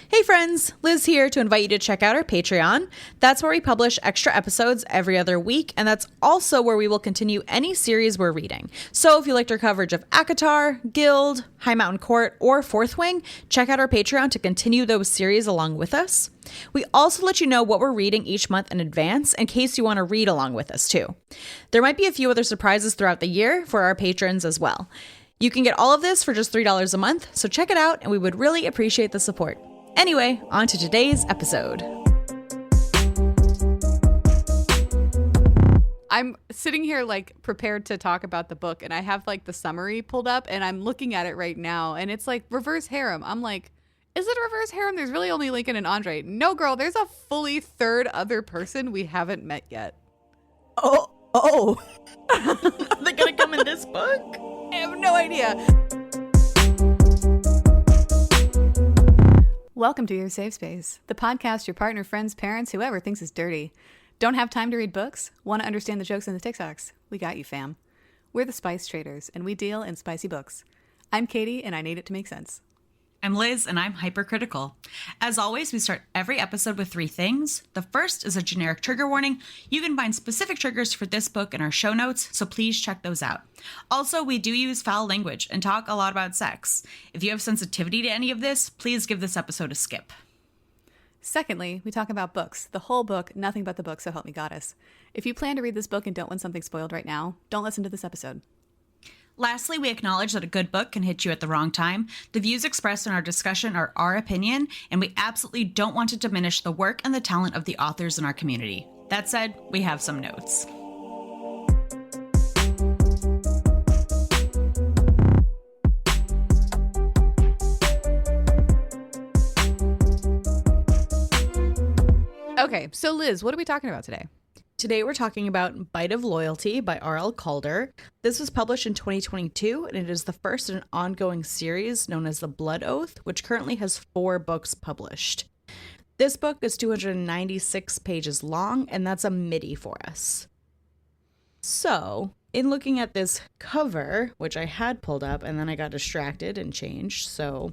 Hey friends, Liz here to invite you to check out our Patreon. That's where we publish extra episodes every other week, and that's also where we will continue any series we're reading. So if you liked our coverage of ACOTAR, Guild, High Mountain Court, or Fourth Wing, check out our Patreon to continue those series along with us. We also let you know what we're reading each month in advance in case you want to read along with us too. There might be a few other surprises throughout the year for our patrons as well. You can get all of this for just $3 a month, so check it out and we would really appreciate the support. Anyway, on to today's episode. I'm sitting here like prepared to talk about the book, and I have like the summary pulled up and I'm looking at it right now, and it's like reverse harem. I'm like, is it a reverse harem? There's really only Lincoln and Andre. No, girl, there's a fully third other person we haven't met yet. Oh. Are they gonna come in this book? I have no idea. Welcome to Your Safe Space, the podcast your partner, friends, parents, whoever thinks is dirty. Don't have time to read books? Want to understand the jokes and the TikToks? We got you, fam. We're the Spice Traders, and we deal in spicy books. I'm Katie, and I need it to make sense. I'm Liz, and I'm hypercritical. As always, we start every episode with 3 things. The first is a generic trigger warning. You can find specific triggers for this book in our show notes, so please check those out. Also, we do use foul language and talk a lot about sex. If you have sensitivity to any of this, please give this episode a skip. Secondly, we talk about books. The whole book, nothing but the book, so help me goddess. If you plan to read this book and don't want something spoiled right now, don't listen to this episode. Lastly, we acknowledge that a good book can hit you at the wrong time. The views expressed in our discussion are our opinion, and we absolutely don't want to diminish the work and the talent of the authors in our community. That said, we have some notes. Okay, so Liz, what are we talking about today? Today we're talking about Bite of Loyalty by R.L. Caulder. This was published in 2022, and it is the first in an ongoing series known as The Blood Oath, which currently has 4 books published. This book is 296 pages long, and that's a MIDI for us. So, in looking at this cover, which I had pulled up, and then I got distracted and changed, so...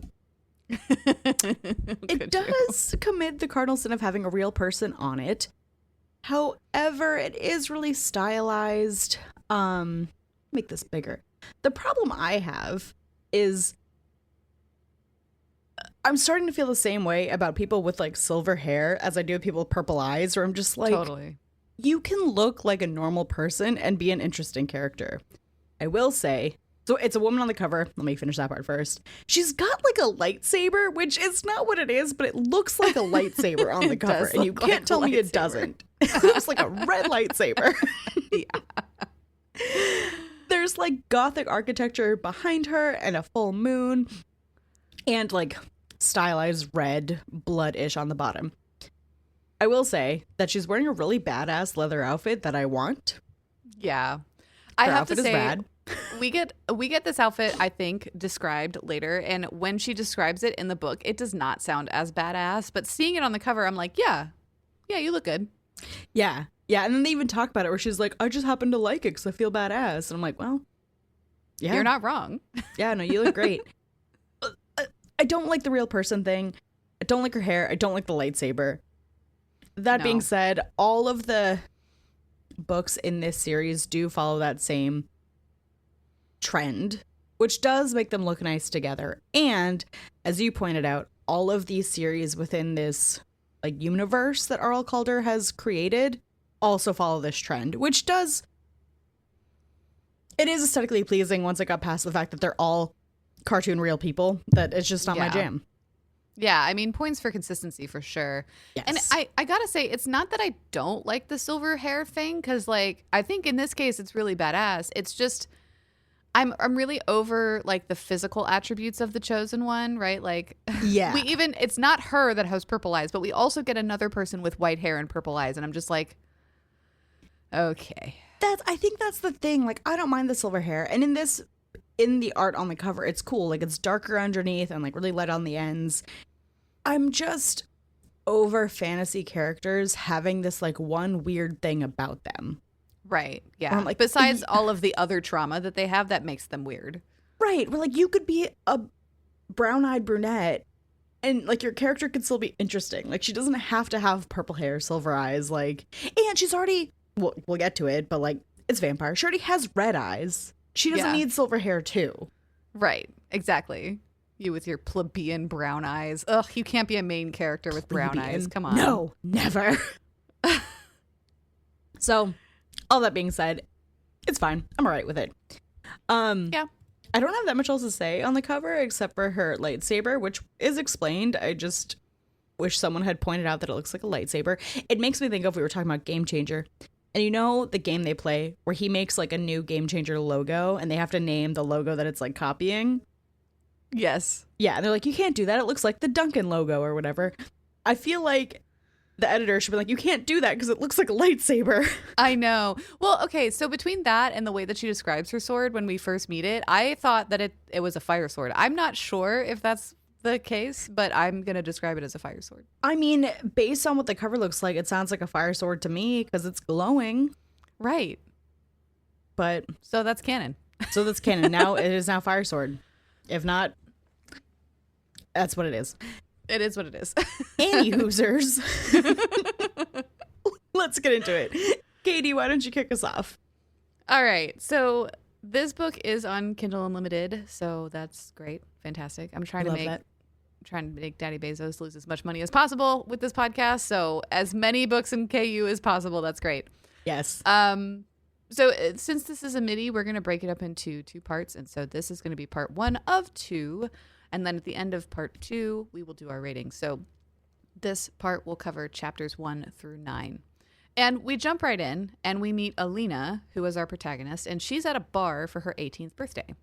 it does commit the cardinal sin of having a real person on it. However, it is really stylized. Make this bigger. The problem I have is I'm starting to feel the same way about people with like silver hair as I do with people with purple eyes, where I'm just like, totally. You can look like a normal person and be an interesting character. I will say, so it's a woman on the cover. Let me finish that part first. She's got like a lightsaber, which is not what it is, but it looks like a lightsaber on the cover. And you can't tell me it doesn't. It looks like a red lightsaber. Yeah. There's like Gothic architecture behind her and a full moon and like stylized red blood-ish on the bottom. I will say that she's wearing a really badass leather outfit that I want. Yeah. Her outfit is rad. we get this outfit, I think, described later, and when she describes it in the book, it does not sound as badass, but seeing it on the cover, I'm like, yeah, you look good. Yeah, and then they even talk about it where she's like, I just happen to like it because I feel badass, and I'm like, well, yeah. You're not wrong. Yeah, no, you look great. I don't like the real person thing. I don't like her hair. I don't like the lightsaber. That being said, all of the books in this series do follow that same trend, which does make them look nice together. And as you pointed out, all of these series within this like universe that R.L. Caulder has created also follow this trend, which does, it is aesthetically pleasing once I got past the fact that they're all cartoon real people, that it's just not my jam. Yeah, I mean, points for consistency for sure. Yes. And I gotta say, it's not that I don't like the silver hair thing, because like I think in this case it's really badass. It's just I'm really over like the physical attributes of the chosen one, right? Like, yeah, it's not her that has purple eyes, but we also get another person with white hair and purple eyes, and I'm just like, okay. I think that's the thing. Like, I don't mind the silver hair, and in the art on the cover, it's cool. Like, it's darker underneath and like really light on the ends. I'm just over fantasy characters having this like one weird thing about them. Right. Yeah. Like, besides all of the other trauma that they have, that makes them weird. Right. We're like, you could be a brown-eyed brunette And like your character could still be interesting. Like she doesn't have to have purple hair, silver eyes, like, and she's already, we'll get to it, but like it's vampire. She already has red eyes. She doesn't need silver hair too. Right. Exactly. You with your plebeian brown eyes. Ugh, you can't be a main character with brown eyes. Come on. No, never. So, all that being said, it's fine. I'm all right with it. Yeah. I don't have that much else to say on the cover except for her lightsaber, which is explained. I just wish someone had pointed out that it looks like a lightsaber. It makes me think of, we were talking about Game Changer. And you know the game they play where he makes like a new Game Changer logo and they have to name the logo that it's like copying? Yes. Yeah, and they're like, you can't do that. It looks like the Duncan logo or whatever. I feel like the editor should be like, you can't do that because it looks like a lightsaber. I know. Well, okay, so between that and the way that she describes her sword when we first meet it, I thought that it was a fire sword. I'm not sure if that's the case, but I'm going to describe it as a fire sword. I mean, based on what the cover looks like, it sounds like a fire sword to me because it's glowing. Right. But so that's canon. So that's canon. Now it is now fire sword. If not, that's what it is. It is what it is. Any Hoosers. Let's get into it. Katie, why don't you kick us off? All right. So this book is on Kindle Unlimited, so that's great. Fantastic. I'm trying to make Daddy Bezos lose as much money as possible with this podcast. So as many books in KU as possible. That's great. Yes. So since this is a midi, we're going to break it up into 2 parts. And so this is going to be part 1 of 2. And then at the end of part 2, we will do our rating. So this part will cover chapters 1 through 9. And we jump right in and we meet Alina, who is our protagonist, and she's at a bar for her 18th birthday.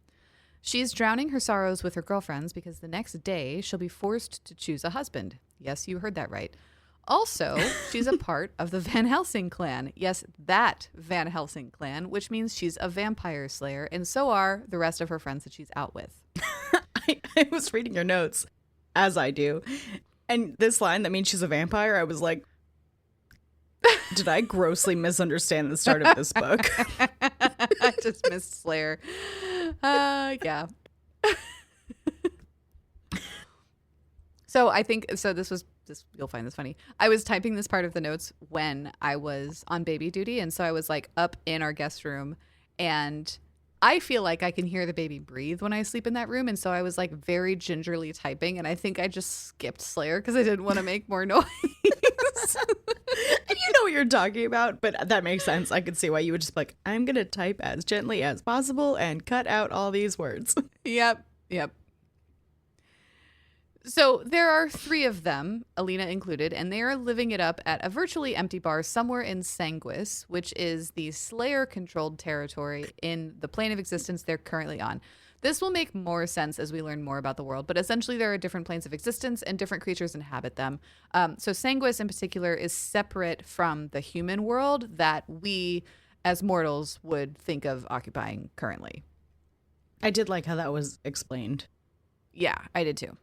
She's drowning her sorrows with her girlfriends because the next day she'll be forced to choose a husband. Yes, you heard that right. Also, she's a part of the Van Helsing clan. Yes, that Van Helsing clan, which means she's a vampire slayer, and so are the rest of her friends that she's out with. I was reading your notes, as I do, and this line that means she's a vampire, I was like, did I grossly misunderstand the start of this book? I just missed Slayer. Yeah. So I think, you'll find this funny. I was typing this part of the notes when I was on baby duty. And so I was like up in our guest room, and I feel like I can hear the baby breathe when I sleep in that room. And so I was like very gingerly typing, and I think I just skipped Slayer because I didn't want to make more noise. And you know what you're talking about, but that makes sense. I could see why you would just be like, I'm going to type as gently as possible and cut out all these words. Yep. So there are 3 of them, Alina included, and they are living it up at a virtually empty bar somewhere in Sanguis, which is the Slayer-controlled territory in the plane of existence they're currently on. This will make more sense as we learn more about the world, but essentially there are different planes of existence and different creatures inhabit them. So Sanguis in particular is separate from the human world that we as mortals would think of occupying currently. I did like how that was explained. Yeah, I did too.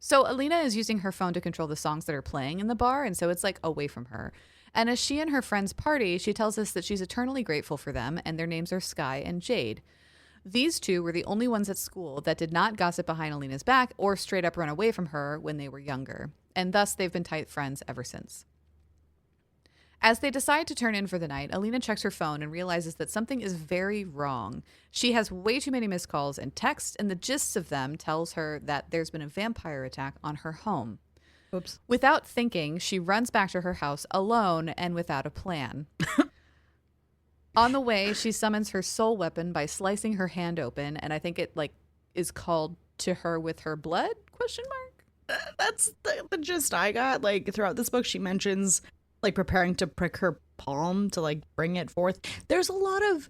So Alina is using her phone to control the songs that are playing in the bar, and so it's like away from her. And as she and her friends party, she tells us that she's eternally grateful for them, and their names are Sky and Jade. These 2 were the only ones at school that did not gossip behind Alina's back or straight up run away from her when they were younger, and thus they've been tight friends ever since. As they decide to turn in for the night, Alina checks her phone and realizes that something is very wrong. She has way too many missed calls and texts, and the gist of them tells her that there's been a vampire attack on her home. Oops. Without thinking, she runs back to her house alone and without a plan. On the way, she summons her soul weapon by slicing her hand open, and I think it is called to her with her blood? ? That's the gist I got. Like throughout this book, she mentions like preparing to prick her palm to like bring it forth. There's a lot of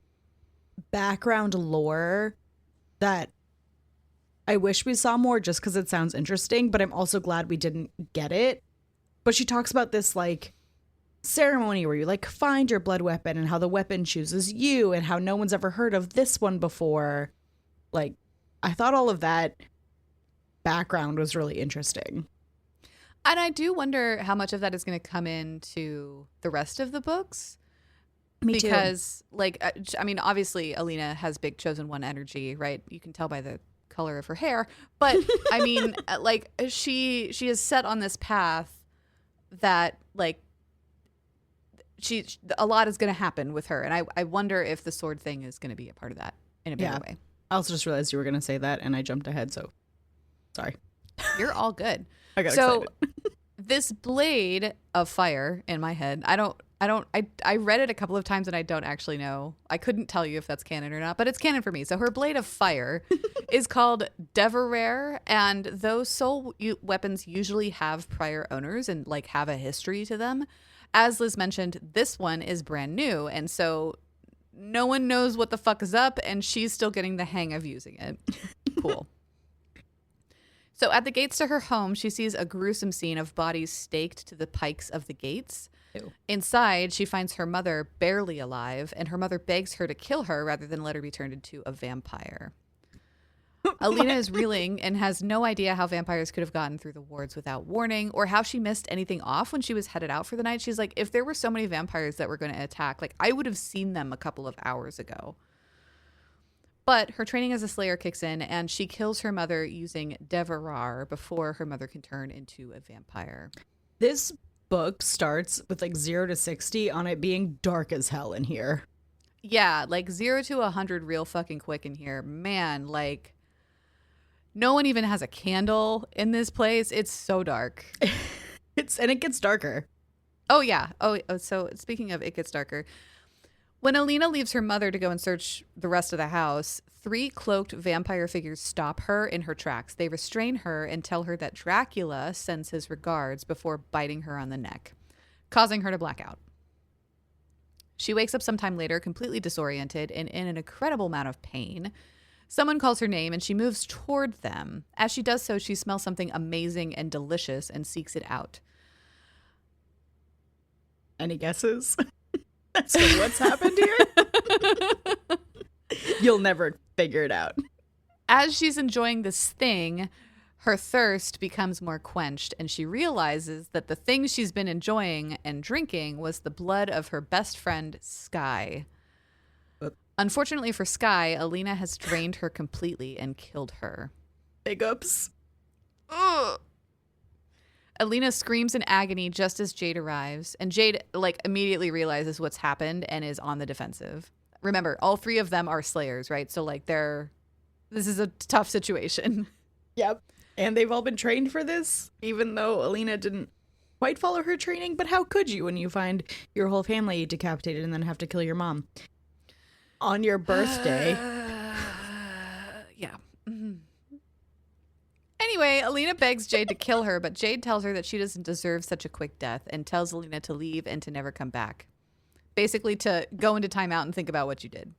background lore that I wish we saw more just because it sounds interesting, but I'm also glad we didn't get it. But she talks about this like ceremony where you like find your blood weapon and how the weapon chooses you and how no one's ever heard of this one before. Like, I thought all of that background was really interesting. And I do wonder how much of that is going to come into the rest of the books. Me too. Because, like, I mean, obviously, Alina has big Chosen One energy, right? You can tell by the color of her hair. But I mean, like she is set on this path that like a lot is going to happen with her. And I wonder if the sword thing is going to be a part of that in a bigger way. I also just realized you were going to say that and I jumped ahead. So sorry. You're all good. I got excited. This blade of fire in my head, I read it a couple of times and I don't actually know. I couldn't tell you if that's canon or not, but it's canon for me. So her blade of fire is called Deverare, and those soul weapons usually have prior owners and like have a history to them. As Liz mentioned, this one is brand new, and so no one knows what the fuck is up, and she's still getting the hang of using it. Cool. So at the gates to her home, she sees a gruesome scene of bodies staked to the pikes of the gates. Ew. Inside, she finds her mother barely alive, and her mother begs her to kill her rather than let her be turned into a vampire. Alina is reeling and has no idea how vampires could have gotten through the wards without warning, or how she missed anything off when she was headed out for the night. She's like, if there were so many vampires that were going to attack, like I would have seen them a couple of hours ago. But her training as a slayer kicks in, and she kills her mother using Deverare before her mother can turn into a vampire. This book starts with like 0 to 60 on it being dark as hell in here. Yeah, like 0 to 100 real fucking quick in here. Man, like no one even has a candle in this place. It's so dark. And it gets darker. Oh, yeah. Oh, so speaking of it gets darker. When Alina leaves her mother to go and search the rest of the house, 3 cloaked vampire figures stop her in her tracks. They restrain her and tell her that Dracula sends his regards before biting her on the neck, causing her to black out. She wakes up sometime later, completely disoriented and in an incredible amount of pain. Someone calls her name and she moves toward them. As she does so, she smells something amazing and delicious and seeks it out. Any guesses? So what's happened here? You'll never figure it out. As she's enjoying this thing, her thirst becomes more quenched, and she realizes that the thing she's been enjoying and drinking was the blood of her best friend, Sky. Unfortunately for Sky, Alina has drained her completely and killed her. Hiccups. Ugh. Alina screams in agony just as Jade arrives, and Jade like immediately realizes what's happened and is on the defensive. Remember, all 3 of them are slayers, right? So like this is a tough situation. Yep. And they've all been trained for this, even though Alina didn't quite follow her training. But how could you when you find your whole family decapitated and then have to kill your mom on your birthday? Yeah. Mm-hmm. Anyway, Alina begs Jade to kill her, but Jade tells her that she doesn't deserve such a quick death and tells Alina to leave and to never come back. Basically to go into timeout and think about what you did.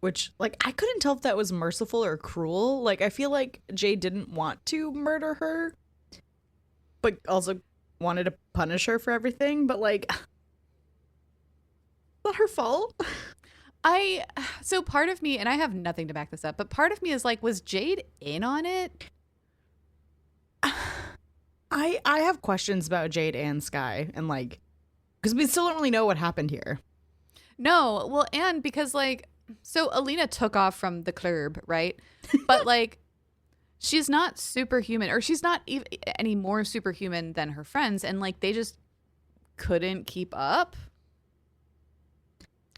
Which, like, I couldn't tell if that was merciful or cruel. Like, I feel like Jade didn't want to murder her, but also wanted to punish her for everything. But, like, not her fault. So part of me, and I have nothing to back this up, but part of me is like, was Jade in on it? I have questions about Jade and Sky, and like, because we still don't really know what happened here. No, well, and because like, so Alina took off from the club, right? But like, she's not superhuman, or she's not even any more superhuman than her friends, and like, they just couldn't keep up?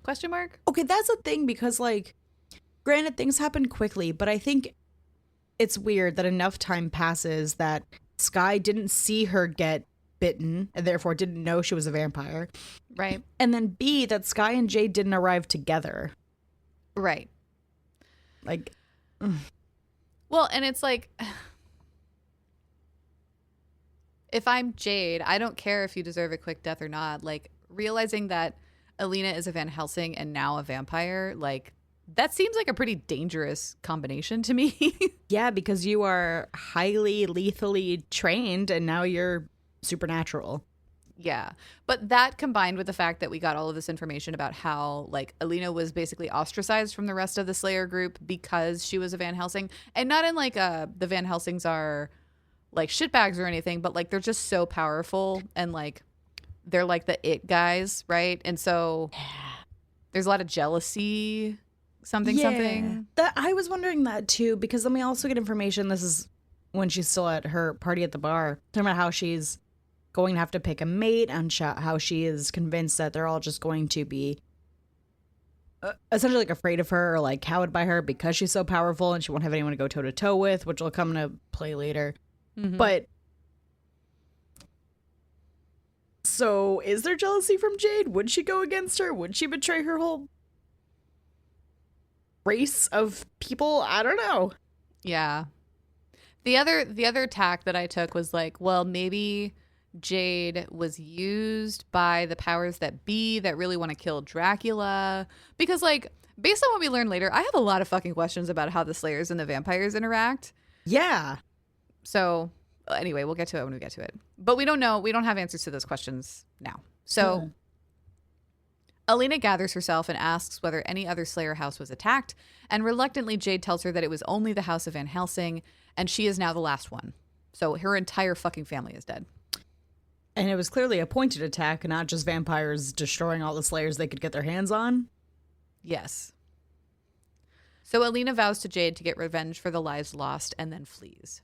Question mark? Okay, that's a thing, because like, granted, things happen quickly, but I think it's weird that enough time passes that Sky didn't see her get bitten and therefore didn't know she was a vampire. Right. And then B, that Sky and Jade didn't arrive together. Right. Like, well, and it's like, if I'm Jade, I don't care if you deserve a quick death or not. Like, realizing that Alina is a Van Helsing and now a vampire, like, that seems like a pretty dangerous combination to me. yeah, because you are highly lethally trained and now you're supernatural. Yeah. But that combined with the fact that we got all of this information about how like Alina was basically ostracized from the rest of the Slayer group because she was a Van Helsing, and not in like the Van Helsings are like shitbags or anything, but like they're just so powerful and like they're like the it guys, right? And so there's a lot of jealousy something. That I was wondering that too, because then we also get information. This is when she's still at her party at the bar, talking about how she's going to have to pick a mate and how she is convinced that they're all just going to be essentially like afraid of her or like cowed by her because she's so powerful and she won't have anyone to go toe to toe with, which will come into play later. Mm-hmm. But so is there jealousy from Jade? Would she go against her? Would she betray her whole race of people? I don't know. Yeah. The other tack that I took was like, well, maybe Jade was used by the powers that be that really want to kill Dracula. Because, like, based on what we learn later, I have a lot of fucking questions about how the Slayers and the vampires interact. Yeah. So, anyway, we'll get to it when we get to it. But we don't know. We don't have answers to those questions now. So, Alina gathers herself and asks whether any other Slayer house was attacked. And reluctantly, Jade tells her that it was only the house of Van Helsing, and she is now the last one. So her entire fucking family is dead. And it was clearly a pointed attack, not just vampires destroying all the Slayers they could get their hands on. Yes. So Alina vows to Jade to get revenge for the lives lost and then flees.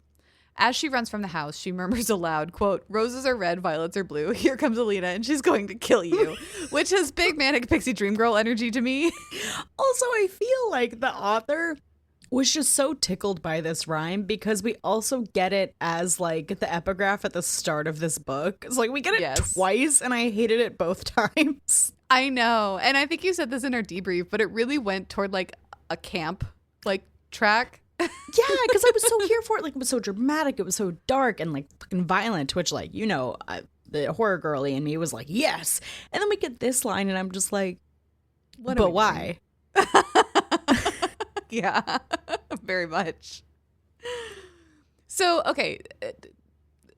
As she runs from the house, she murmurs aloud, quote, "Roses are red, violets are blue. Here comes Alina, and she's going to kill you," which has big manic pixie dream girl energy to me. Also, I feel like the author was just so tickled by this rhyme because we also get it as like the epigraph at the start of this book. It's like we get it twice, and I hated it both times. I know. And I think you said this in our debrief, but it really went toward like a camp like track. Yeah, because I was so here for it. Like, it was so dramatic. It was so dark and like fucking violent, which, like, you know, the horror girly in me was like, yes. And then we get this line and I'm just like, what? But why? Yeah, very much. So, okay.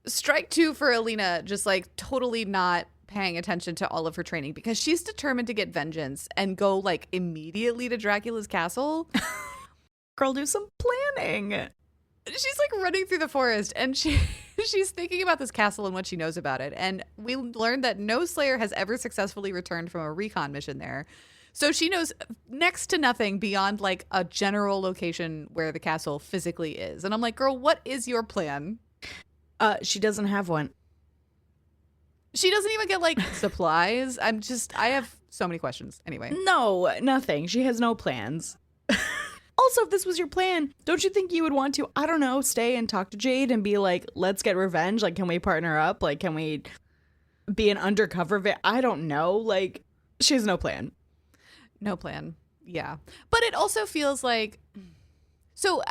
Strike two for Alina, just like totally not paying attention to all of her training because she's determined to get vengeance and go like immediately to Dracula's castle. Girl, do some planning. She's like running through the forest and she's thinking about this castle and what she knows about it. And we learned that no Slayer has ever successfully returned from a recon mission there. So she knows next to nothing beyond like a general location where the castle physically is. And I'm like, girl, what is your plan? She doesn't have one. She doesn't even get like supplies. I have so many questions. Anyway. No, nothing. She has no plans. Also, if this was your plan, don't you think you would want to, I don't know, stay and talk to Jade and be like, let's get revenge? Like, can we partner up? Like, can we be an undercover I don't know. Like, she has no plan. No plan. Yeah. But it also feels like, so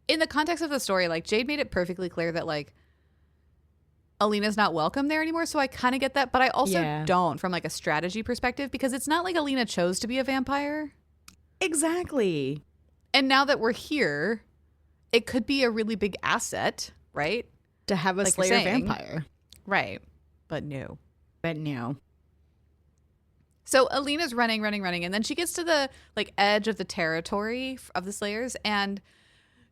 in the context of the story, like Jade made it perfectly clear that like Alina's not welcome there anymore. So I kind of get that. But I also don't from like a strategy perspective because it's not like Alina chose to be a vampire. Exactly. And now that we're here, it could be a really big asset, right? To have a like Slayer vampire. Right. But no. So Alina's running. And then she gets to the like edge of the territory of the Slayers and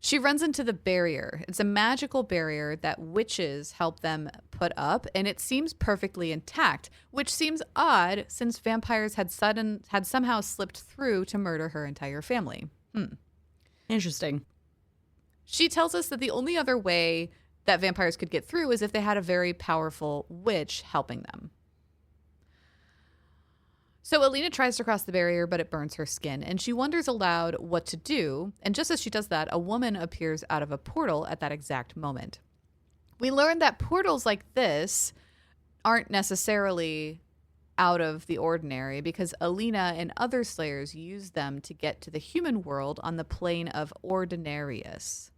she runs into the barrier. It's a magical barrier that witches help them put up, and it seems perfectly intact, which seems odd since vampires had somehow slipped through to murder her entire family. Interesting. She tells us that the only other way that vampires could get through is if they had a very powerful witch helping them. So Alina tries to cross the barrier, but it burns her skin, and she wonders aloud what to do. And just as she does that, a woman appears out of a portal at that exact moment. We learn that portals like this aren't necessarily out of the ordinary because Alina and other Slayers use them to get to the human world on the plane of Ordinarius.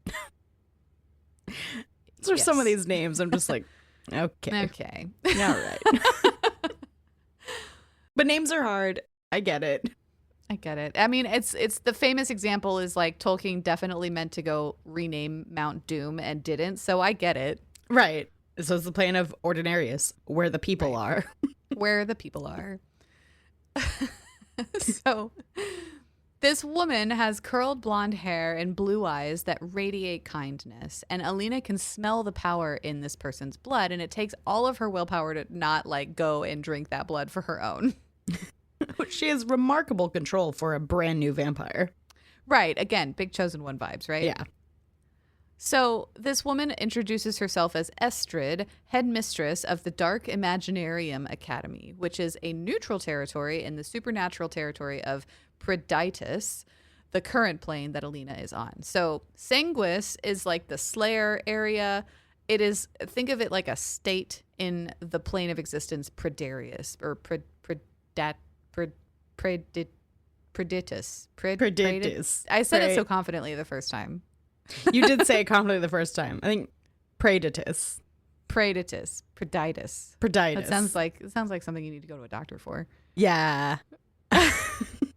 Those are some of these names. I'm just like, okay. All right. But names are hard. I get it. I mean, it's the famous example is like Tolkien definitely meant to go rename Mount Doom and didn't. So I get it. Right. So it's the plane of Ordinarius, where the people are. Where the people are. So this woman has curled blonde hair and blue eyes that radiate kindness. And Alina can smell the power in this person's blood. And it takes all of her willpower to not like go and drink that blood for her own. Which She has remarkable control for a brand new vampire. Right. Again, big chosen one vibes, right? Yeah. So this woman introduces herself as Estrid, headmistress of the Dark Imaginarium Academy, which is a neutral territory in the supernatural territory of Preditus, the current plane that Alina is on. So Sanguis is like the Slayer area. It is, think of it like a state in the plane of existence, Predarius, or Preditus. I said it so confidently the first time. You did say it confidently the first time. I think Preditus. Preditus. That sounds like something you need to go to a doctor for. Yeah.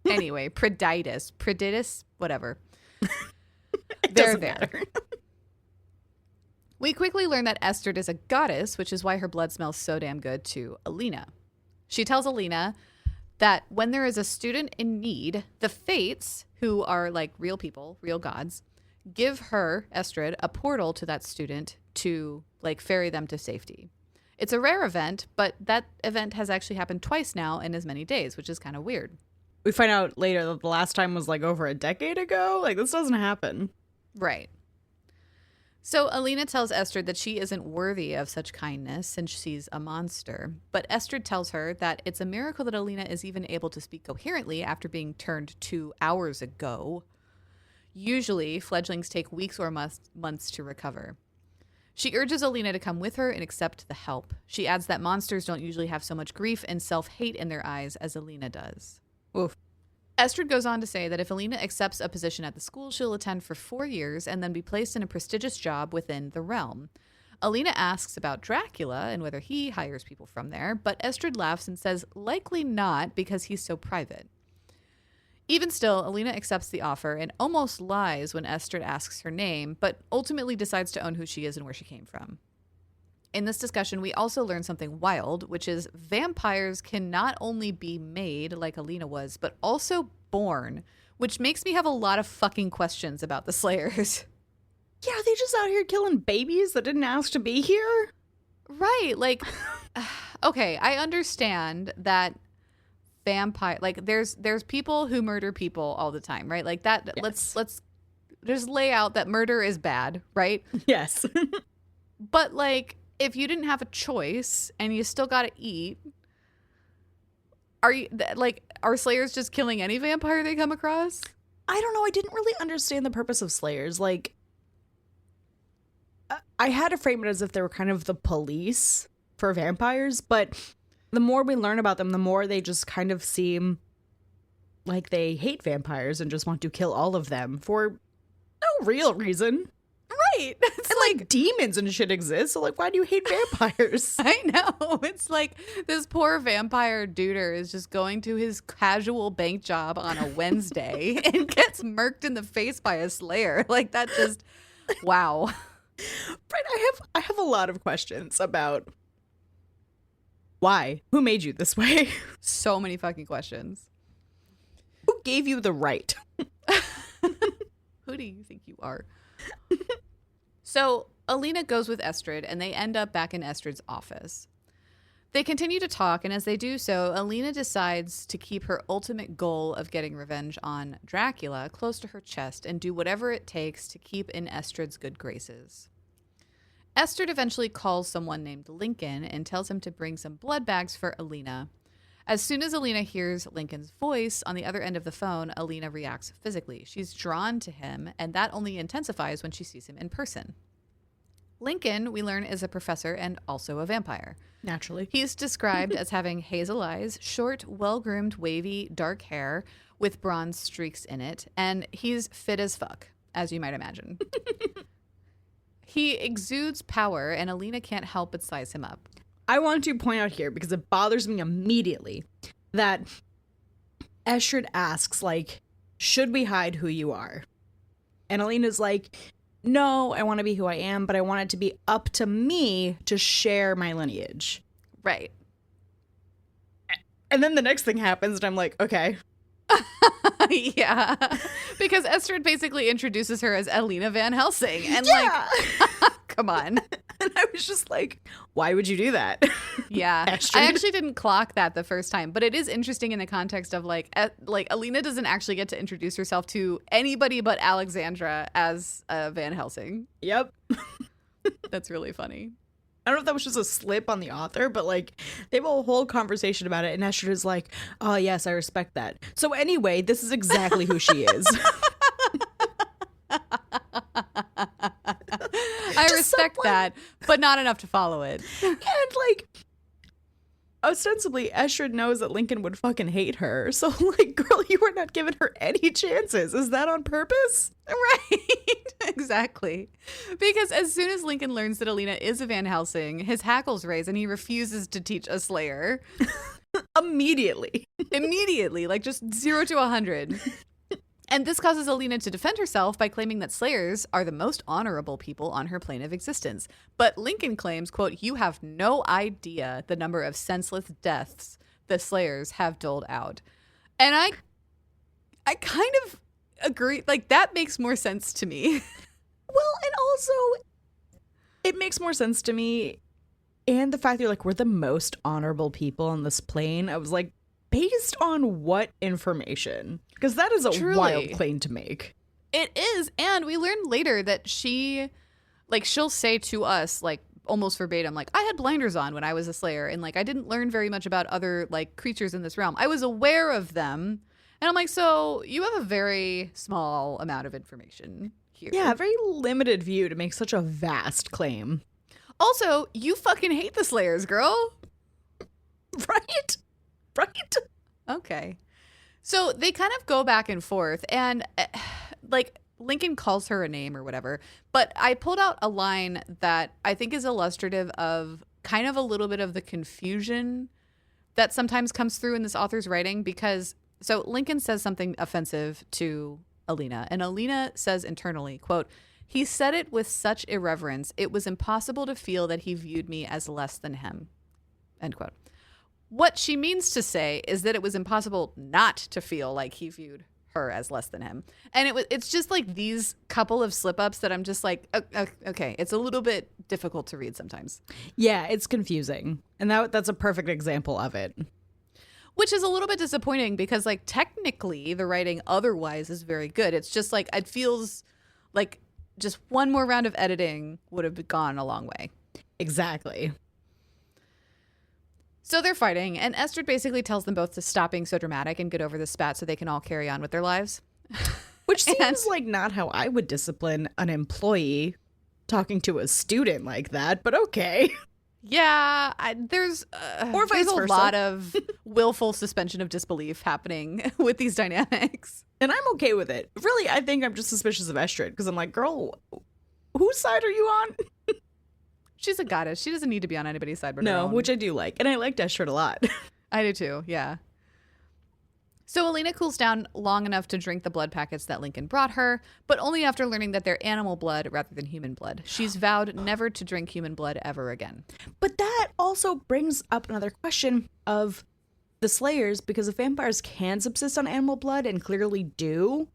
Anyway, Preditus, whatever. They're there. We quickly learn that Estrid is a goddess, which is why her blood smells so damn good to Alina. She tells Alina that when there is a student in need, the Fates, who are like real people, real gods, give her, Estrid, a portal to that student to like ferry them to safety. It's a rare event, but that event has actually happened twice now in as many days, which is kind of weird. We find out later that the last time was like over a decade ago. Like, this doesn't happen. Right. So Alina tells Estrid that she isn't worthy of such kindness since she's a monster. But Estrid tells her that it's a miracle that Alina is even able to speak coherently after being turned 2 hours ago. Usually, fledglings take weeks or months to recover. She urges Alina to come with her and accept the help. She adds that monsters don't usually have so much grief and self-hate in their eyes as Alina does. Oof. Estrid goes on to say that if Alina accepts a position at the school, she'll attend for 4 years and then be placed in a prestigious job within the realm. Alina asks about Dracula and whether he hires people from there, but Estrid laughs and says likely not because he's so private. Even still, Alina accepts the offer and almost lies when Estrid asks her name, but ultimately decides to own who she is and where she came from. In this discussion, we also learn something wild, which is vampires can not only be made, like Alina was, but also born, which makes me have a lot of fucking questions about the Slayers. Yeah, are they just out here killing babies that didn't ask to be here? Right, like, okay, I understand that vampire, like there's people who murder people all the time, right? Like that. Yes. Let's just lay out that murder is bad, right? Yes. But like, if you didn't have a choice and you still got to eat, are Slayers just killing any vampire they come across? I don't know. I didn't really understand the purpose of Slayers. Like, I had to frame it as if they were kind of the police for vampires, but the more we learn about them, the more they just kind of seem like they hate vampires and just want to kill all of them for no real reason. Right. It's and like demons and shit exist, so like, why do you hate vampires? I know. It's like this poor vampire duder is just going to his casual bank job on a Wednesday and gets murked in the face by a Slayer. Like, that just, wow. Right. I have a lot of questions about why? Who made you this way? So many fucking questions. Who gave you the right? Who do you think you are? So Alina goes with Estrid and they end up back in Estrid's office. They continue to talk, and as they do so, Alina decides to keep her ultimate goal of getting revenge on Dracula close to her chest and do whatever it takes to keep in Estrid's good graces. Estrid eventually calls someone named Lincoln and tells him to bring some blood bags for Alina. As soon as Alina hears Lincoln's voice on the other end of the phone, Alina reacts physically. She's drawn to him, and that only intensifies when she sees him in person. Lincoln, we learn, is a professor and also a vampire. Naturally. He's described as having hazel eyes, short, well-groomed, wavy, dark hair with bronze streaks in it, and he's fit as fuck, as you might imagine. He exudes power, and Alina can't help but size him up. I want to point out here, because it bothers me immediately, that Estrid asks, like, should we hide who you are? And Alina's like, no, I want to be who I am, but I want it to be up to me to share my lineage. Right. And then the next thing happens, and I'm like, okay. Yeah. Because Estrid basically introduces her as Alina Van Helsing. And yeah. like, come on. And I was just like, why would you do that? Yeah. Astrid. I actually didn't clock that the first time, but it is interesting in the context of like Alina doesn't actually get to introduce herself to anybody but Alexandra as Van Helsing. Yep. That's really funny. I don't know if that was just a slip on the author, but like they have a whole conversation about it, and Astrid is like, "Oh yes, I respect that." So anyway, this is exactly who she is. I respect that, but not enough to follow it. And like, ostensibly, Astrid knows that Lincoln would fucking hate her. So like, girl, you were not giving her any chances. Is that on purpose? Right. Exactly. Because as soon as Lincoln learns that Alina is a Van Helsing, his hackles raise and he refuses to teach a Slayer. Immediately. Immediately, like just 0 to 100. And this causes Alina to defend herself by claiming that Slayers are the most honorable people on her plane of existence. But Lincoln claims, quote, "You have no idea the number of senseless deaths the Slayers have doled out." And I kind of agree. Like, that makes more sense to me. Well, and also, it makes more sense to me. And the fact that you're like, we're the most honorable people on this plane. I was like, based on what information? Because that is a Truly. wild claim to make. It is. And we learn later that she'll say to us, like, almost verbatim, like, I had blinders on when I was a Slayer. And, like, I didn't learn very much about other, like, creatures in this realm. I was aware of them. And I'm like, so you have a very small amount of information here. Yeah, a very limited view to make such a vast claim. Also, you fucking hate the Slayers, girl. Right? Right? Okay. So they kind of go back and forth, and like Lincoln calls her a name or whatever, but I pulled out a line that I think is illustrative of kind of a little bit of the confusion that sometimes comes through in this author's writing, because so Lincoln says something offensive to Alina, and Alina says internally, quote, "He said it with such irreverence, it was impossible to feel that he viewed me as less than him," end quote. What she means to say is that it was impossible not to feel like he viewed her as less than him. And it's just like these couple of slip-ups that I'm just like, okay, it's a little bit difficult to read sometimes. Yeah, it's confusing. And that's a perfect example of it. Which is a little bit disappointing because, like, technically the writing otherwise is very good. It's just like it feels like just one more round of editing would have gone a long way. Exactly. So they're fighting, and Estrid basically tells them both to stop being so dramatic and get over the spat so they can all carry on with their lives. Which seems like not how I would discipline an employee talking to a student like that, but okay. Yeah, there's or vice there's a versa. lot of willful suspension of disbelief happening with these dynamics. And I'm okay with it. Really, I think I'm just suspicious of Estrid because I'm like, girl, whose side are you on? She's a goddess. She doesn't need to be on anybody's side but her No, own. which I do like. And I liked Estrid a lot. I do too, yeah. So Alina cools down long enough to drink the blood packets that Lincoln brought her, but only after learning that they're animal blood rather than human blood. She's vowed never to drink human blood ever again. But that also brings up another question of the Slayers, because if vampires can subsist on animal blood and clearly do,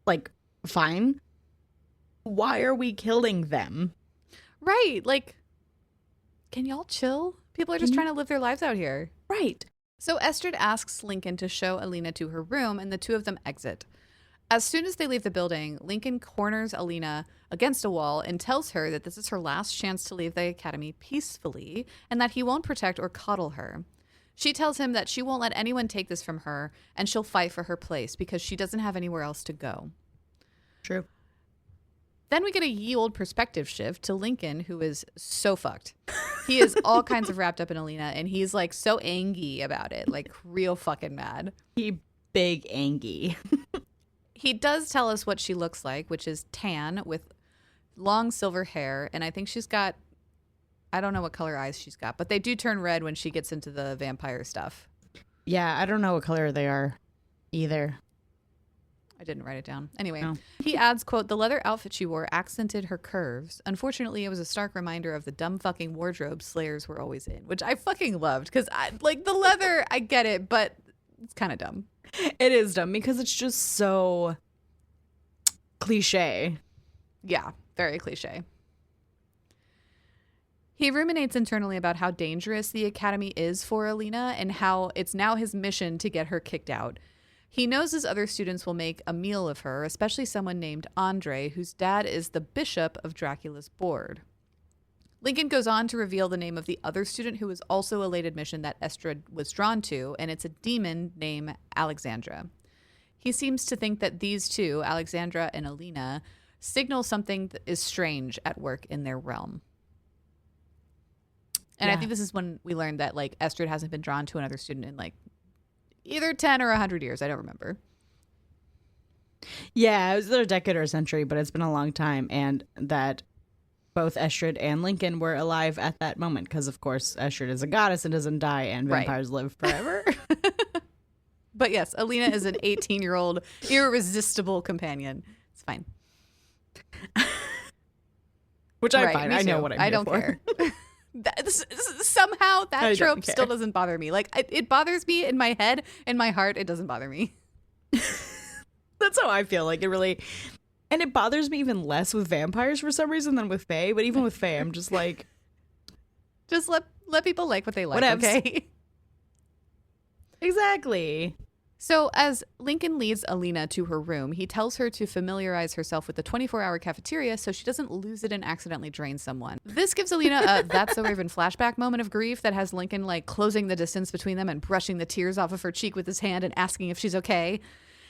like, fine, why are we killing them? Right, like, can y'all chill? People are just trying to live their lives out here. Right. So Estrid asks Lincoln to show Alina to her room, and the two of them exit. As soon as they leave the building, Lincoln corners Alina against a wall and tells her that this is her last chance to leave the academy peacefully and that he won't protect or coddle her. She tells him that she won't let anyone take this from her and she'll fight for her place because she doesn't have anywhere else to go. True. Then we get a ye old perspective shift to Lincoln, who is so fucked. He is all kinds of wrapped up in Alina, and he's like so angry about it, like real fucking mad. He big angy. He does tell us what she looks like, which is tan with long silver hair, and I think she's got, I don't know what color eyes she's got, but they do turn red when she gets into the vampire stuff. Yeah, I don't know what color they are either. I didn't write it down. Anyway, No. He adds, quote, "The leather outfit she wore accented her curves. Unfortunately, it was a stark reminder of the dumb fucking wardrobe Slayers were always in," which I fucking loved because like the leather, I get it, but it's kind of dumb. It is dumb because it's just so cliche. Yeah, very cliche. He ruminates internally about how dangerous the academy is for Alina and how it's now his mission to get her kicked out. He knows his other students will make a meal of her, especially someone named Andre, whose dad is the bishop of Dracula's board. Lincoln goes on to reveal the name of the other student who was also a late admission that Estrid was drawn to, and it's a demon named Alexandra. He seems to think that these two, Alexandra and Alina, signal something that is strange at work in their realm. And I think this is when we learned that, like, Estrid hasn't been drawn to another student in, like, either 10 or 100 years. I don't remember. Yeah, it was either a decade or a century, but it's been a long time. And that both Estrid and Lincoln were alive at that moment. Because, of course, Estrid is a goddess and doesn't die, and vampires live forever. But yes, Alina is an 18-year-old irresistible companion. It's fine. Which I'm fine. I know what I'm here I don't for. care. Somehow that trope still doesn't bother me. Like, it bothers me in my head, in my heart. It doesn't bother me. That's how I feel. Like, it really, and it bothers me even less with vampires for some reason than with fae. But even with fae, I'm just like, just let people like what they like. Whatevs. Okay. Exactly. So as Lincoln leads Alina to her room, he tells her to familiarize herself with the 24-hour cafeteria so she doesn't lose it and accidentally drain someone. This gives Alina a That's So Raven flashback moment of grief that has Lincoln, like, closing the distance between them and brushing the tears off of her cheek with his hand and asking if she's okay.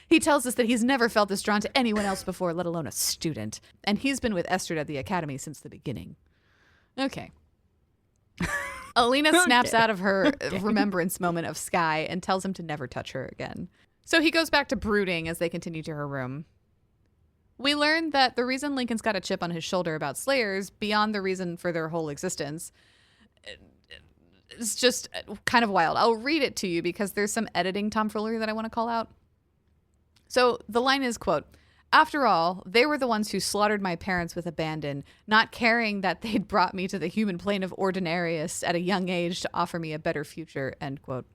He tells us that he's never felt this drawn to anyone else before, let alone a student. And he's been with Estrid at the academy since the beginning. Okay. Alina snaps out of her remembrance moment of Sky and tells him to never touch her again. So he goes back to brooding as they continue to her room. We learn that the reason Lincoln's got a chip on his shoulder about Slayers, beyond the reason for their whole existence, is just kind of wild. I'll read it to you because there's some editing tomfoolery that I want to call out. So the line is, quote, "After all, they were the ones who slaughtered my parents with abandon, not caring that they'd brought me to the human plane of ordinarius at a young age to offer me a better future," end quote.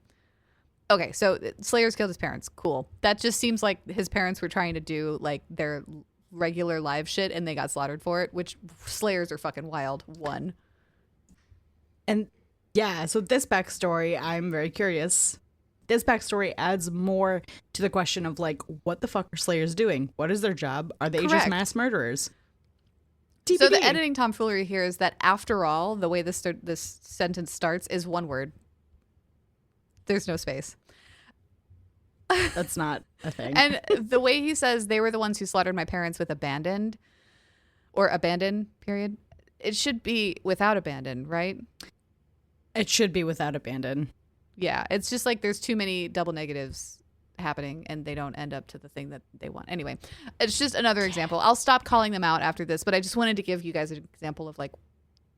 Okay, so Slayers killed his parents. Cool. That just seems like his parents were trying to do, like, their regular live shit and they got slaughtered for it, which Slayers are fucking wild. One. And yeah, so this backstory, I'm very curious. This backstory adds more to the question of, like, what the fuck are Slayers doing? What is their job? Are they just mass murderers? TBD. So the editing tomfoolery here is that, after all, the way this sentence starts is one word. There's no space. That's not a thing. And the way he says they were the ones who slaughtered my parents with abandon, period. It should be without abandon, right? It should be without abandon. Yeah, it's just like there's too many double negatives happening and they don't end up to the thing that they want. Anyway, it's just another example. I'll stop calling them out after this, but I just wanted to give you guys an example of, like,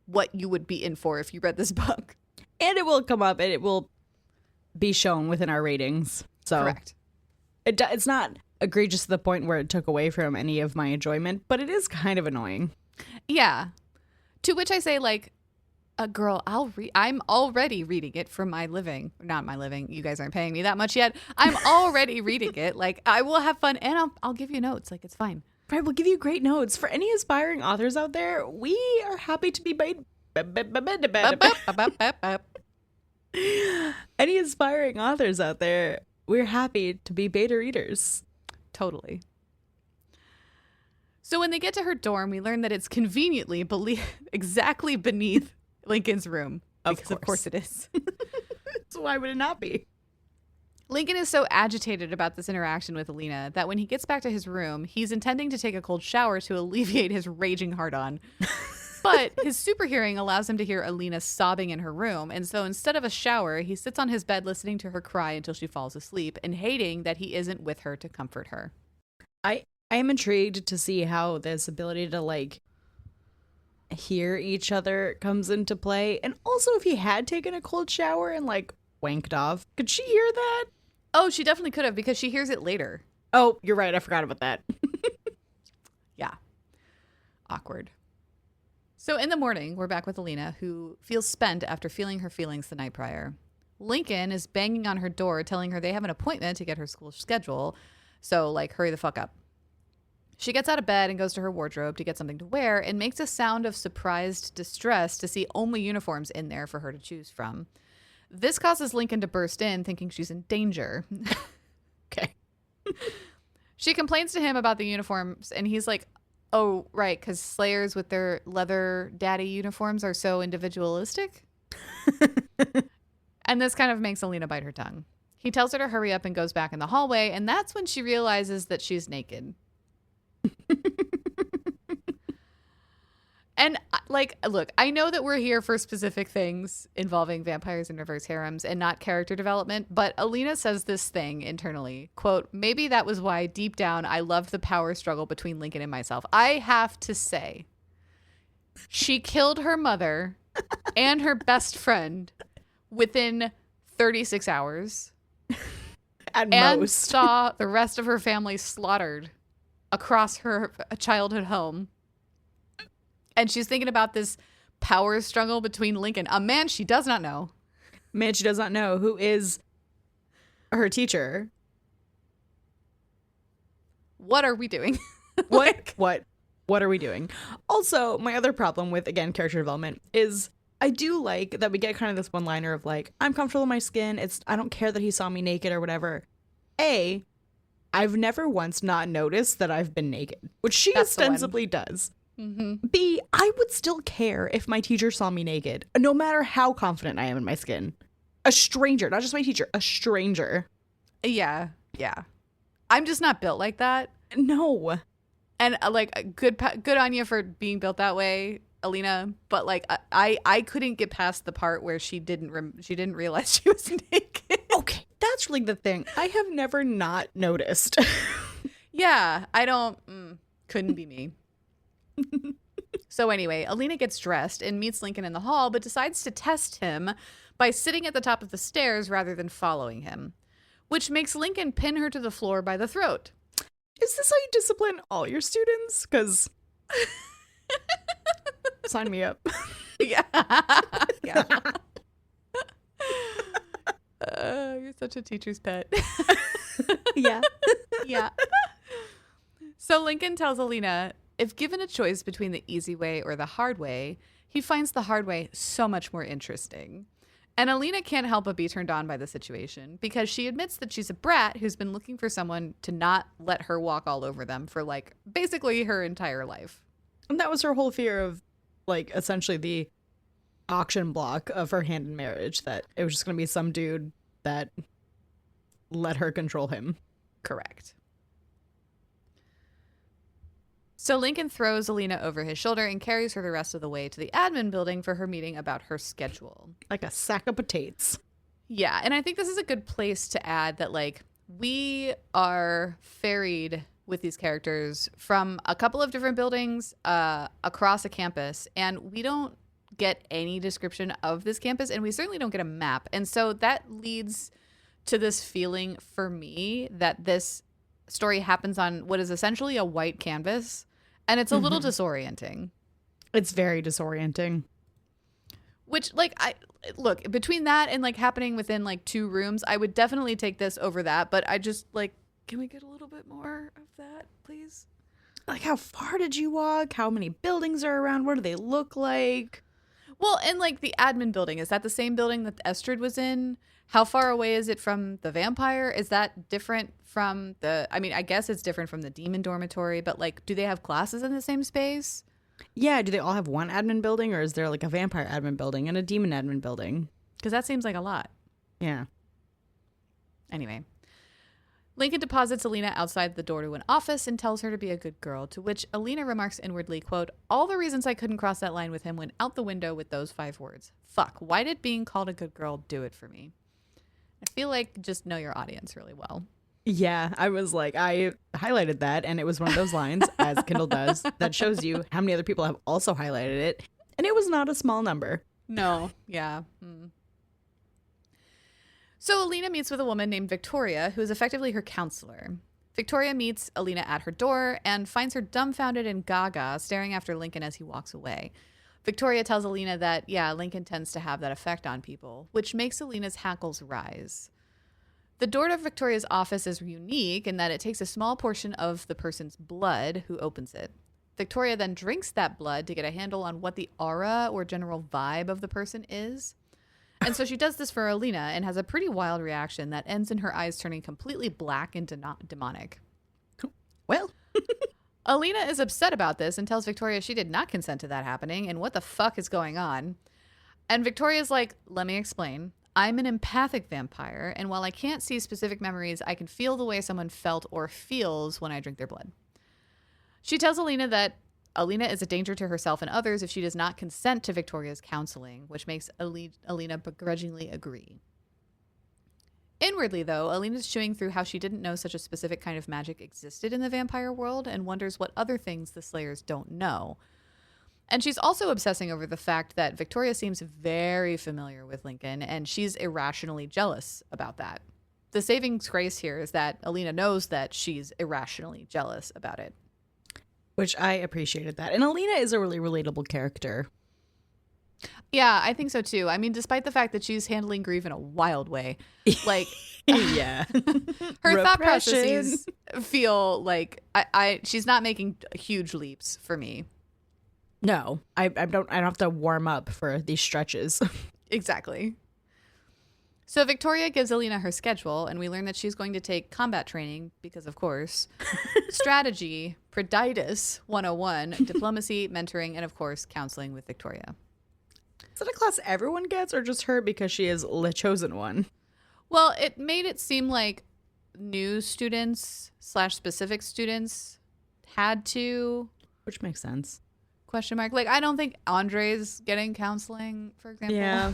what you would be in for if you read this book. And it will come up and it will be shown within our ratings. So correct. It's not egregious to the point where it took away from any of my enjoyment, but it is kind of annoying. Yeah. To which I say, like, girl, I'm already reading it for my living. Not my living. You guys aren't paying me that much yet. I'm already reading it. Like, I will have fun and I'll give you notes. Like, it's fine. Right, we'll give you great notes. For any aspiring authors out there, we are happy to be any aspiring authors out there, we're happy to be beta readers. Totally. So when they get to her dorm, we learn that it's conveniently exactly beneath Lincoln's room. Because of course it is. So why would it not be? Lincoln is so agitated about this interaction with Alina that when he gets back to his room, he's intending to take a cold shower to alleviate his raging hard-on. But his super hearing allows him to hear Alina sobbing in her room. And so instead of a shower, he sits on his bed listening to her cry until she falls asleep and hating that he isn't with her to comfort her. I am intrigued to see how this ability to, like, hear each other comes into play. And also, if he had taken a cold shower and, like, wanked off, could she hear that? Oh, she definitely could have, because she hears it later. Oh, you're right. I forgot about that. Yeah. Awkward. So in the morning, we're back with Alina, who feels spent after feeling her feelings the night prior. Lincoln is banging on her door, telling her they have an appointment to get her school schedule. So, like, hurry the fuck up. She gets out of bed and goes to her wardrobe to get something to wear and makes a sound of surprised distress to see only uniforms in there for her to choose from. This causes Lincoln to burst in, thinking she's in danger. Okay. She complains to him about the uniforms, and he's like, oh, right, because Slayers with their leather daddy uniforms are so individualistic? And this kind of makes Alina bite her tongue. He tells her to hurry up and goes back in the hallway, and that's when she realizes that she's naked. And, like, look, I know that we're here for specific things involving vampires and reverse harems and not character development, but Alina says this thing internally, quote, maybe that was why deep down I loved the power struggle between Lincoln and myself. I have to say, she killed her mother and her best friend within 36 hours. At and most. saw the rest of her family slaughtered across her childhood home. And she's thinking about this power struggle between Lincoln, a man she does not know. Man she does not know, who is her teacher. What are we doing? What are we doing? Also, my other problem with, again, character development is I do like that we get kind of this one-liner of like, I'm comfortable in my skin. I don't care that he saw me naked or whatever. I've never once not noticed that I've been naked, which she ostensibly does. Mm-hmm. B, I would still care if my teacher saw me naked, no matter how confident I am in my skin. A stranger, not just my teacher, a stranger. Yeah. I'm just not built like that. No. And like good on you for being built that way, Alina. But like I couldn't get past the part where she didn't realize she was naked. Okay, that's really the thing. I have never not noticed. Yeah, I don't. Couldn't be me. So anyway, Alina gets dressed and meets Lincoln in the hall, but decides to test him by sitting at the top of the stairs rather than following him, which makes Lincoln pin her to the floor by the throat. Is this how you discipline all your students? Because sign me up. Yeah. Yeah. You're such a teacher's pet. Yeah. Yeah. So Lincoln tells Alina, if given a choice between the easy way or the hard way, he finds the hard way so much more interesting. And Alina can't help but be turned on by the situation because she admits that she's a brat who's been looking for someone to not let her walk all over them for like basically her entire life. And that was her whole fear of like essentially the auction block of her hand in marriage, that it was just going to be some dude that let her control him. Correct. So Lincoln throws Alina over his shoulder and carries her the rest of the way to the admin building for her meeting about her schedule. Like a sack of potatoes. Yeah, and I think this is a good place to add that, like, we are ferried with these characters from a couple of different buildings across a campus, and we don't get any description of this campus, and we certainly don't get a map. And so that leads to this feeling for me that this story happens on what is essentially a white canvas. And it's a little disorienting. It's very disorienting. Which, like, look, between that and, like, happening within, like, 2 rooms, I would definitely take this over that. But I just, like, can we get a little bit more of that, please? Like, how far did you walk? How many buildings are around? What do they look like? Well, and, like, the admin building, is that the same building that Estrid was in? How far away is it from the vampire? Is that different from I mean, I guess it's different from the demon dormitory, but, like, do they have classes in the same space? Yeah, do they all have one admin building, or is there, like, a vampire admin building and a demon admin building? Because that seems like a lot. Yeah. Anyway. Lincoln deposits Alina outside the door to an office and tells her to be a good girl, to which Alina remarks inwardly, quote, all the reasons I couldn't cross that line with him went out the window with those 5 words. Fuck, why did being called a good girl do it for me? I feel like just know your audience really well. Yeah, I was like, I highlighted that, and it was one of those lines, as Kindle does, that shows you how many other people have also highlighted it, and it was not a small number. No, yeah. So Alina meets with a woman named Victoria, who is effectively her counselor. Victoria meets Alina at her door and finds her dumbfounded and gaga, staring after Lincoln as he walks away. Victoria tells Alina that, yeah, Lincoln tends to have that effect on people, which makes Alina's hackles rise. The door to Victoria's office is unique in that it takes a small portion of the person's blood who opens it. Victoria then drinks that blood to get a handle on what the aura or general vibe of the person is. And so she does this for Alina and has a pretty wild reaction that ends in her eyes turning completely black and demonic. Well, Alina is upset about this and tells Victoria she did not consent to that happening and what the fuck is going on. And Victoria's like, let me explain. I'm an empathic vampire, and while I can't see specific memories, I can feel the way someone felt or feels when I drink their blood. She tells Alina that Alina is a danger to herself and others if she does not consent to Victoria's counseling, which makes Alina begrudgingly agree. Inwardly, though, Alina's chewing through how she didn't know such a specific kind of magic existed in the vampire world and wonders what other things the Slayers don't know. And she's also obsessing over the fact that Victoria seems very familiar with Lincoln, and she's irrationally jealous about that. The saving grace here is that Alina knows that she's irrationally jealous about it. which I appreciated that. And Alina is a really relatable character. Yeah, I think so too. I mean, despite the fact that she's handling grief in a wild way, like Yeah. her thought Repression. processes feel like she's not making huge leaps for me. No, I don't have to warm up for these stretches. Exactly. So Victoria gives Alina her schedule, and we learn that she's going to take combat training because, of course, strategy, Preditus 101, diplomacy, mentoring, and, of course, counseling with Victoria. Is that a class everyone gets, or just her because she is the chosen one? Well, it made it seem like new students / specific students had to... Which makes sense. Question mark. Like, I don't think Andre's getting counseling, for example. Yeah.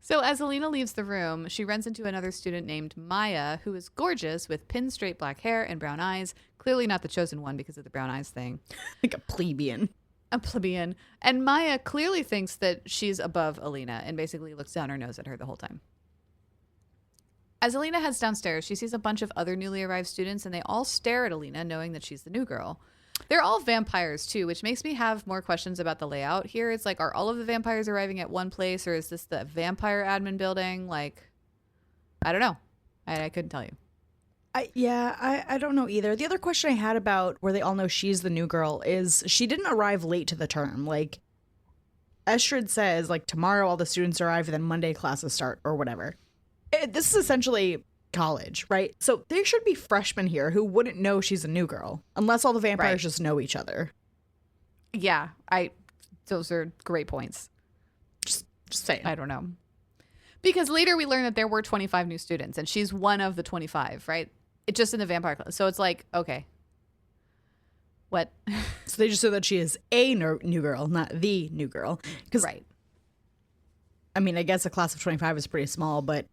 So as Alina leaves the room, she runs into another student named Maya, who is gorgeous with pin straight black hair and brown eyes. Clearly not the chosen one because of the brown eyes thing. Like a plebeian. A plebeian. And Maya clearly thinks that she's above Alina and basically looks down her nose at her the whole time. As Alina heads downstairs, she sees a bunch of other newly arrived students, and they all stare at Alina, knowing that she's the new girl. They're all vampires, too, which makes me have more questions about the layout here. It's like, are all of the vampires arriving at one place, or is this the vampire admin building? Like, I don't know. I couldn't tell you. I don't know either. The other question I had about where they all know she's the new girl is she didn't arrive late to the term. Like, Estrid says, like, tomorrow all the students arrive, and then Monday classes start, or whatever. This is essentially college, right? So there should be freshmen here who wouldn't know she's a new girl unless all the vampires just know each other. Yeah, those are great points. Just saying. I don't know. Because later we learn that there were 25 new students, and she's one of the 25, right? It's just in the vampire class. So it's like, okay. What? So they just know that she is a new girl, not the new girl. Right. I mean, I guess a class of 25 is pretty small, but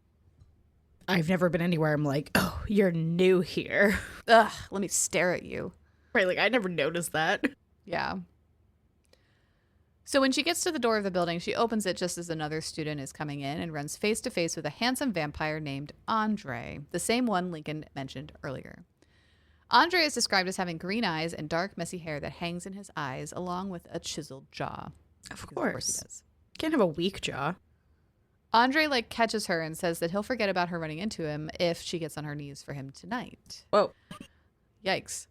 I've never been anywhere I'm like, oh, you're new here. Ugh, let me stare at you. Right, like I never noticed that. Yeah. So when she gets to the door of the building, she opens it just as another student is coming in and runs face to face with a handsome vampire named Andre, the same one Lincoln mentioned earlier. Andre is described as having green eyes and dark, messy hair that hangs in his eyes, along with a chiseled jaw. Of Because course. he does. Can't have a weak jaw. Andre catches her and says that he'll forget about her running into him if she gets on her knees for him tonight. Whoa. Yikes.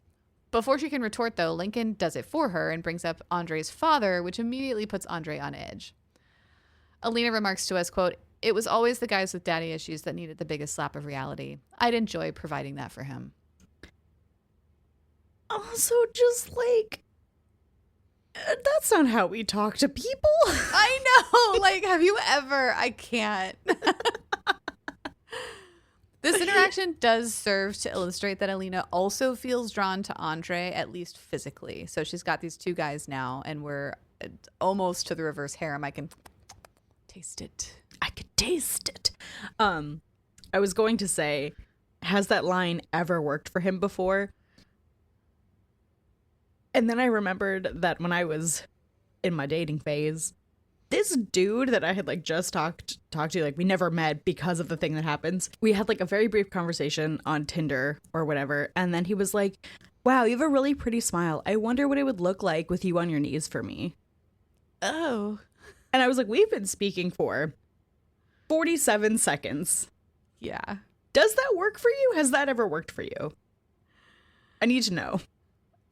Before she can retort, though, Lincoln does it for her and brings up Andre's father, which immediately puts Andre on edge. Alina remarks to us, quote, "It was always the guys with daddy issues that needed the biggest slap of reality. I'd enjoy providing that for him." Also, just that's not how we talk to people. I know. Have you ever? I can't. This interaction does serve to illustrate that Alina also feels drawn to Andre, at least physically. So she's got these two guys now, and we're almost to the reverse harem. I can taste it. I could taste it. I was going to say, has that line ever worked for him before? And then I remembered that when I was in my dating phase, this dude that I had just talked to, we never met because of the thing that happens. We had a very brief conversation on Tinder or whatever. And then he was like, wow, you have a really pretty smile. I wonder what it would look like with you on your knees for me. Oh. And I was like, we've been speaking for 47 seconds. Yeah. Does that work for you? Has that ever worked for you? I need to know.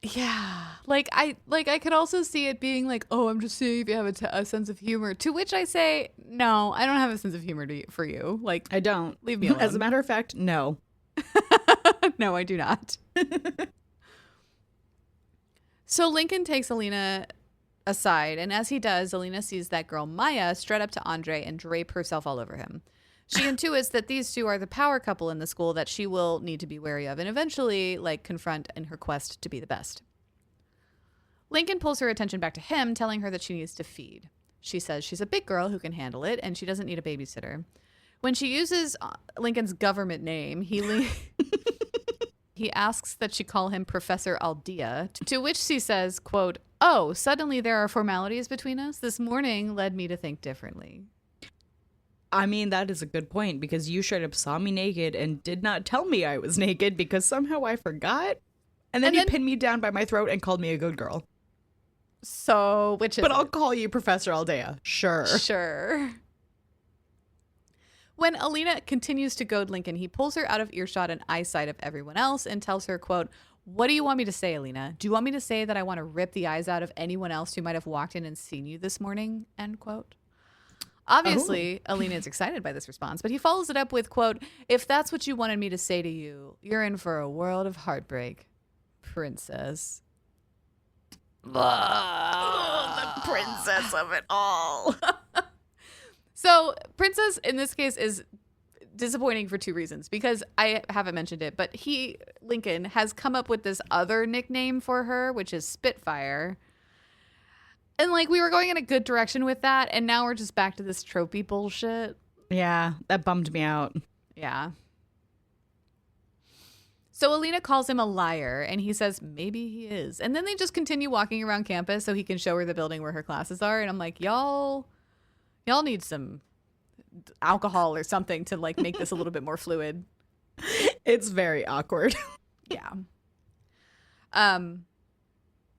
Yeah. I could also see it being like, oh, I'm just seeing if you have a sense of humor. To which I say, no, I don't have a sense of humor for you. Like, I don't. Leave me alone. As a matter of fact, no. No, I do not. So Lincoln takes Alina aside, and as he does, Alina sees that girl Maya strut up to Andre and drape herself all over him. She intuits that these two are the power couple in the school that she will need to be wary of and eventually, confront in her quest to be the best. Lincoln pulls her attention back to him, telling her that she needs to feed. She says she's a big girl who can handle it, and she doesn't need a babysitter. When she uses Lincoln's government name, he asks that she call him Professor Aldea, to which she says, quote, "Oh, suddenly there are formalities between us? This morning led me to think differently." I mean, that is a good point, because you straight up saw me naked and did not tell me I was naked because somehow I forgot. And then you pinned me down by my throat and called me a good girl. So, which is But I'll call you Professor Aldea. Sure. Sure. When Alina continues to goad Lincoln, he pulls her out of earshot and eyesight of everyone else and tells her, quote, "What do you want me to say, Alina? Do you want me to say that I want to rip the eyes out of anyone else who might have walked in and seen you this morning?" End quote. Obviously, Alina is excited by this response, but he follows it up with, quote, "If that's what you wanted me to say to you, you're in for a world of heartbreak, princess." The princess of it all. So, princess in this case is disappointing for two reasons, because I haven't mentioned it, but Lincoln, has come up with this other nickname for her, which is Spitfire. And we were going in a good direction with that, and now we're just back to this tropey bullshit. Yeah, that bummed me out. Yeah. So Alina calls him a liar, and he says maybe he is. And then they just continue walking around campus so he can show her the building where her classes are. And I'm like, y'all need some alcohol or something to make this a little bit more fluid. It's very awkward. Yeah.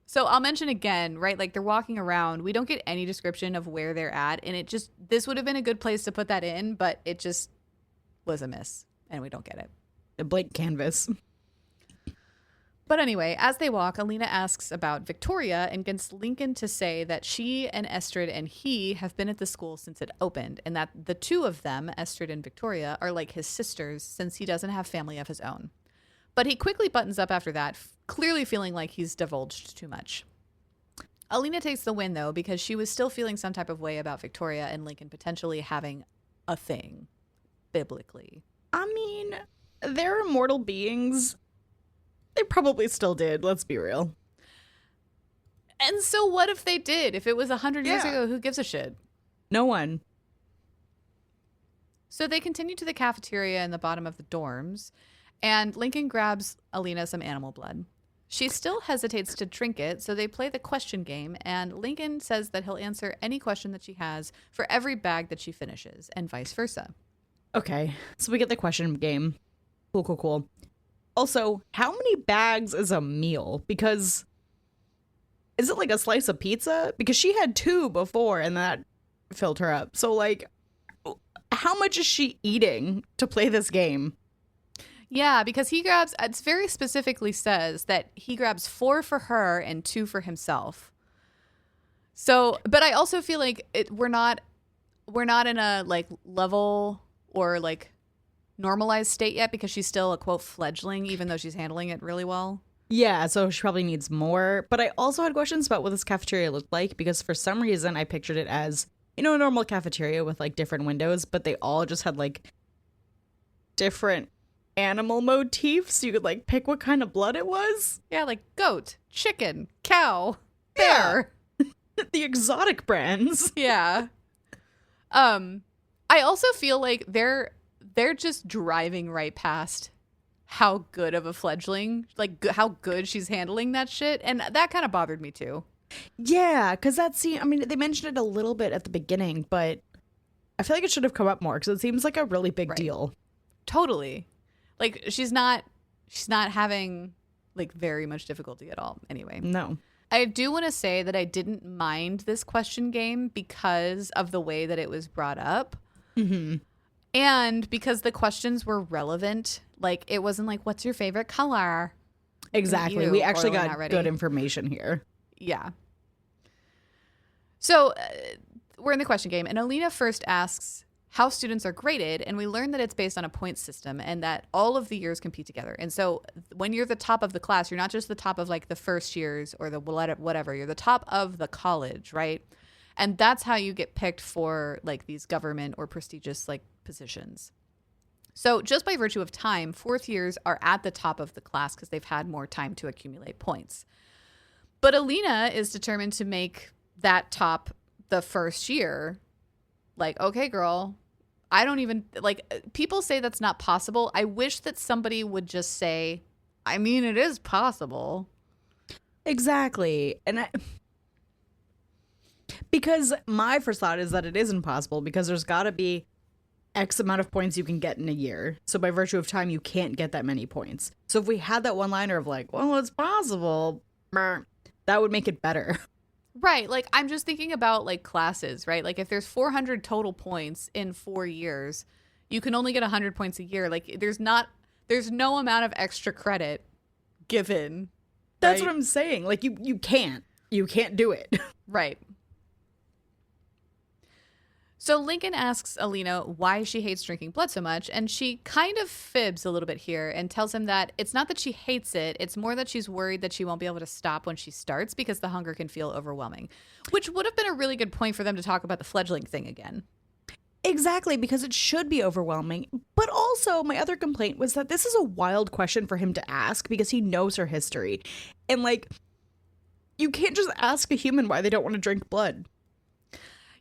So I'll mention again, right? They're walking around. We don't get any description of where they're at. And this would have been a good place to put that in, but it just was a miss. And we don't get it. A blank canvas. But anyway, as they walk, Alina asks about Victoria and gets Lincoln to say that she and Estrid and he have been at the school since it opened, and that the two of them, Estrid and Victoria, are like his sisters since he doesn't have family of his own. But he quickly buttons up after that, clearly feeling like he's divulged too much. Alina takes the win, though, because she was still feeling some type of way about Victoria and Lincoln potentially having a thing, biblically. I mean, they're immortal beings. They probably still did, let's be real. And so what if they did? If it was 100 years ago, who gives a shit? No one. So they continue to the cafeteria in the bottom of the dorms, and Lincoln grabs Alina some animal blood. She still hesitates to drink it, so they play the question game, and Lincoln says that he'll answer any question that she has for every bag that she finishes, and vice versa. Okay, so we get the question game. Cool. Also, how many bags is a meal? Because is it like a slice of pizza? Because she had 2 before and that filled her up. So how much is she eating to play this game? Yeah, because it very specifically says that he grabs 4 for her and 2 for himself. So, but I also feel like we're not in a level or normalized state yet, because she's still a quote fledgling, even though she's handling it really well. Yeah, so she probably needs more. But I also had questions about what this cafeteria looked like, because for some reason I pictured it as, a normal cafeteria with different windows, but they all just had different animal motifs. You could pick what kind of blood it was. Yeah, goat, chicken, cow, bear. Yeah. The exotic brands. Yeah. I also feel like they're just driving right past how good of a fledgling, how good she's handling that shit. And that kind of bothered me too. Yeah, because they mentioned it a little bit at the beginning, but I feel like it should have come up more, because it seems like a really big deal. Totally. She's not having very much difficulty at all. Anyway. No. I do want to say that I didn't mind this question game because of the way that it was brought up. And because the questions were relevant, like it wasn't like, what's your favorite color? Exactly. We actually got good information here. Yeah. So we're in the question game, and Alina first asks how students are graded, and we learn that it's based on a point system and that all of the years compete together. And so when you're the top of the class, you're not just the top of like the first years or the whatever, you're the top of the college, right? And that's how you get picked for like these government or prestigious like positions. So just by virtue of time, fourth years are at the top of the class because they've had more time to accumulate points. But Alina is determined to make that top the first year. Like, okay, girl, I don't even like people say that's not possible. I wish that somebody would just say, I mean, it is possible. Exactly. And because my first thought is that it is impossible because there's got to be X amount of points you can get in a year. So by virtue of time, you can't get that many points. So if we had that one liner of like, well, it's possible, that would make it better. Right. Like, I'm just thinking about like classes, right? Like if there's 400 total points in 4 years, you can only get 100 points a year. Like there's no amount of extra credit given. That's right? what I'm saying. Like you can't do it. Right. So Lincoln asks Alina why she hates drinking blood so much, and she kind of fibs a little bit here and tells him that it's not that she hates it, it's more that she's worried that she won't be able to stop when she starts because the hunger can feel overwhelming, which would have been a really good point for them to talk about the fledgling thing again. Exactly, because it should be overwhelming. But also, my other complaint was that this is a wild question for him to ask because he knows her history. And, like, you can't just ask a human why they don't want to drink blood.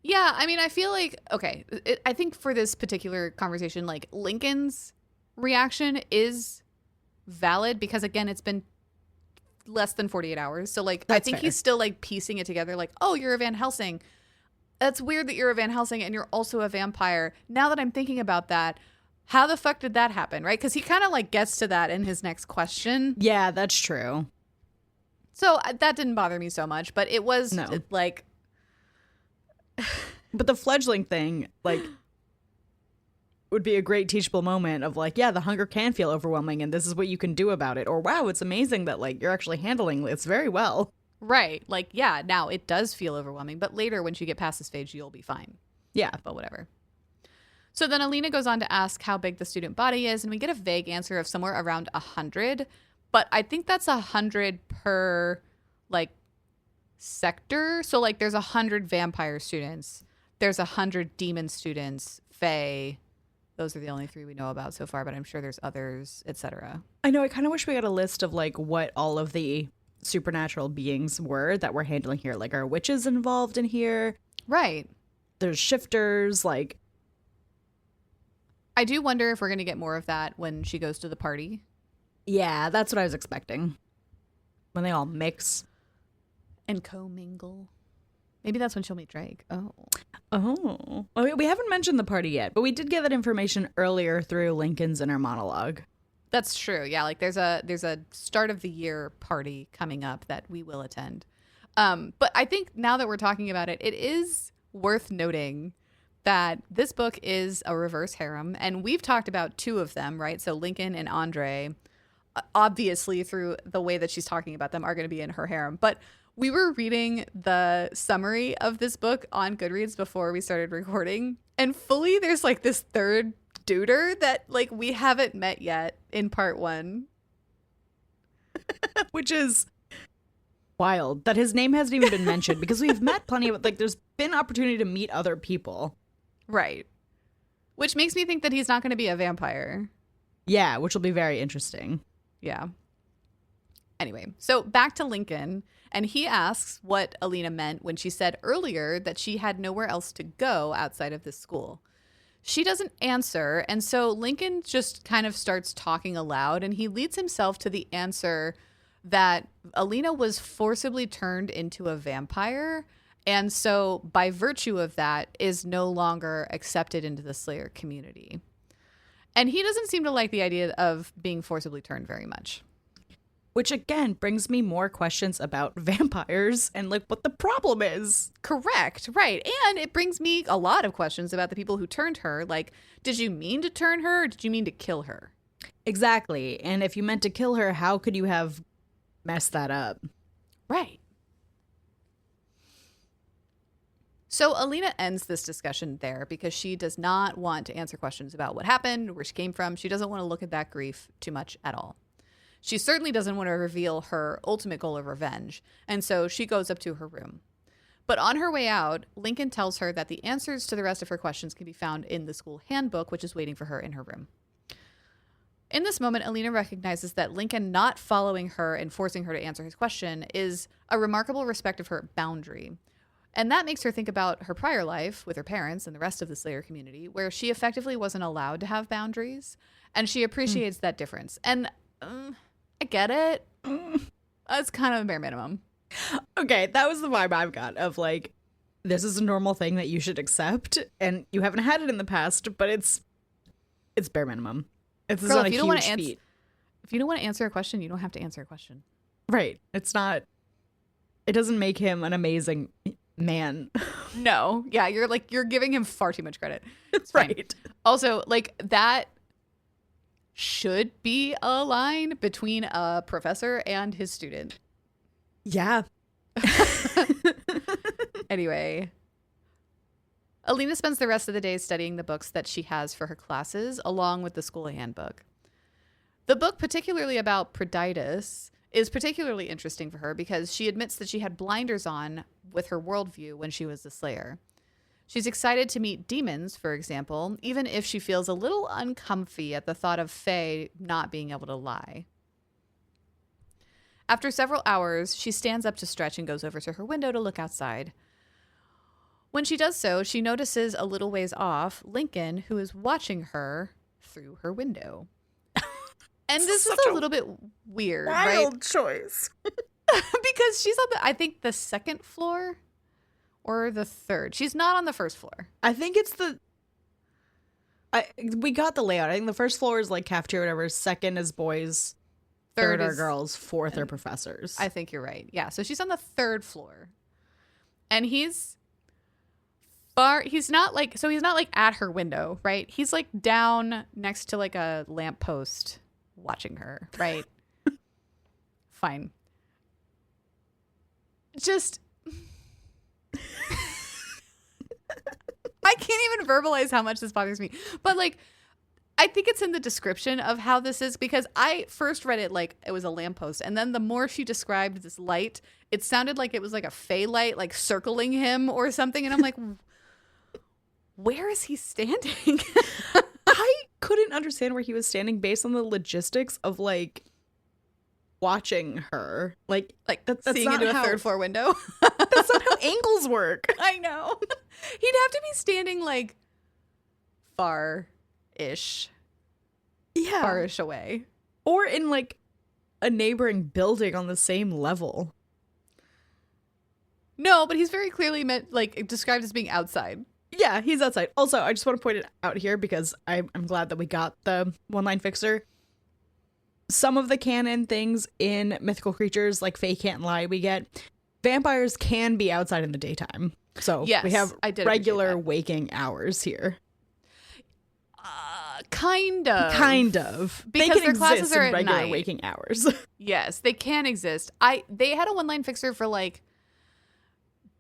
Yeah, I mean, I feel like, okay, I think for this particular conversation, like, Lincoln's reaction is valid because, again, it's been less than 48 hours. So, like, That's I think fair. he's still, like, piecing it together, like, oh, you're a Van Helsing. That's weird that you're a Van Helsing and you're also a vampire. Now that I'm thinking about that, how the fuck did that happen, right? Because he kind of, like, gets to that in his next question. Yeah, that's true. So that didn't bother me so much, but it was, No. like... But the fledgling thing, like, would be a great teachable moment of like, yeah, the hunger can feel overwhelming and this is what you can do about it. Or, wow, it's amazing that, like, you're actually handling this very well. Right. Like, yeah, now it does feel overwhelming, but later when you get past this stage, you'll be fine. Yeah. But whatever. So then Alina goes on to ask how big the student body is, and we get a vague answer of somewhere around 100. But I think that's 100 per, like, sector. So, like, there's 100 vampire students. There's 100 demon students, fae. Those are the only 3 we know about so far, but I'm sure there's others, etc. I know. I kind of wish we had a list of, like, what all of the supernatural beings were that we're handling here. Like, are witches involved in here? Right. There's shifters, like... I do wonder if we're going to get more of that when she goes to the party. Yeah, that's what I was expecting. When they all mix. And commingle. Maybe that's when she'll meet Drake. Oh. Oh. Well, we haven't mentioned the party yet, but we did get that information earlier through Lincoln's inner monologue. That's true. Yeah, like there's a start of the year party coming up that we will attend. But I think now that we're talking about it, it is worth noting that this book is a reverse harem, and we've talked about 2 of them, right? So Lincoln and Andre, obviously through the way that she's talking about them, are going to be in her harem. But we were reading the summary of this book on Goodreads before we started recording, and fully there's like this third duder that like we haven't met yet in part 1. Which is wild that his name hasn't even been mentioned because we've met plenty of, like, there's been opportunity to meet other people. Right. Which makes me think that he's not going to be a vampire. Yeah, which will be very interesting. Yeah. Anyway, so back to Lincoln, and he asks what Alina meant when she said earlier that she had nowhere else to go outside of this school. She doesn't answer, and so Lincoln just kind of starts talking aloud, and he leads himself to the answer that Alina was forcibly turned into a vampire, and so by virtue of that is no longer accepted into the Slayer community. And he doesn't seem to like the idea of being forcibly turned very much. Which again brings me more questions about vampires and like what the problem is. Correct, right. And it brings me a lot of questions about the people who turned her. Like, did you mean to turn her or did you mean to kill her? Exactly. And if you meant to kill her, how could you have messed that up? Right. So Alina ends this discussion there because she does not want to answer questions about what happened, where she came from. She doesn't want to look at that grief too much at all. She certainly doesn't want to reveal her ultimate goal of revenge, and so she goes up to her room. But on her way out, Lincoln tells her that the answers to the rest of her questions can be found in the school handbook, which is waiting for her in her room. In this moment, Alina recognizes that Lincoln not following her and forcing her to answer his question is a remarkable respect of her boundary. And that makes her think about her prior life with her parents and the rest of the Slayer community, where she effectively wasn't allowed to have boundaries, and she appreciates that difference. And I get it. That's kind of a bare minimum. Okay, that was the vibe I've got of like, this is a normal thing that you should accept, and you haven't had it in the past, but it's bare minimum. It's Girl, not if a you don't want huge to feat. if you don't want to answer a question, you don't have to answer a question. Right. It's not. It doesn't make him an amazing man. No. Yeah, you're giving him far too much credit. It's fine. Right. Also, like, that should be a line between a professor and his student. Yeah. Anyway, Alina spends the rest of the day studying the books that she has for her classes, along with the school handbook. The book, particularly about Proditus, is particularly interesting for her because she admits that she had blinders on with her worldview when she was the Slayer. She's excited to meet demons, for example, even if she feels a little uncomfy at the thought of Fae not being able to lie. After several hours, she stands up to stretch and goes over to her window to look outside. When she does so, she notices a little ways off Lincoln, who is watching her through her window. And this is a little bit weird, Wild right? choice. Because she's on the second floor or the third. She's not on the first floor. I think it's we got the layout. I think the first floor is like cafeteria, whatever. Second is boys. Third are is girls. Fourth are professors. I think you're right. Yeah. So she's on the third floor. And he's not like at her window, right? He's like down next to like a lamppost watching her, right? Fine. Just I can't even verbalize how much this bothers me. But like, I think it's in the description of how this is, because I first read it like it was a lamppost, and then the more she described this light, it sounded like it was like a fey light, like circling him or something. And I'm like, where is he standing? I couldn't understand where he was standing based on the logistics of like watching her. Like that's seeing not into how, a third floor window. That's not how angles work. I know. He'd have to be standing like far-ish. Yeah. Far-ish away. Or in like a neighboring building on the same level. No, but he's very clearly described as being outside. Yeah, he's outside. Also, I just want to point it out here because I'm glad that we got the one-line fixer. Some of the canon things in mythical creatures, like Fae Can't Lie, we get vampires can be outside in the daytime. So yes, we have I did regular waking hours here. Kind of. Because they can their classes exist are in at regular night. waking hours. Yes, they can exist. They had a one-line fixer for like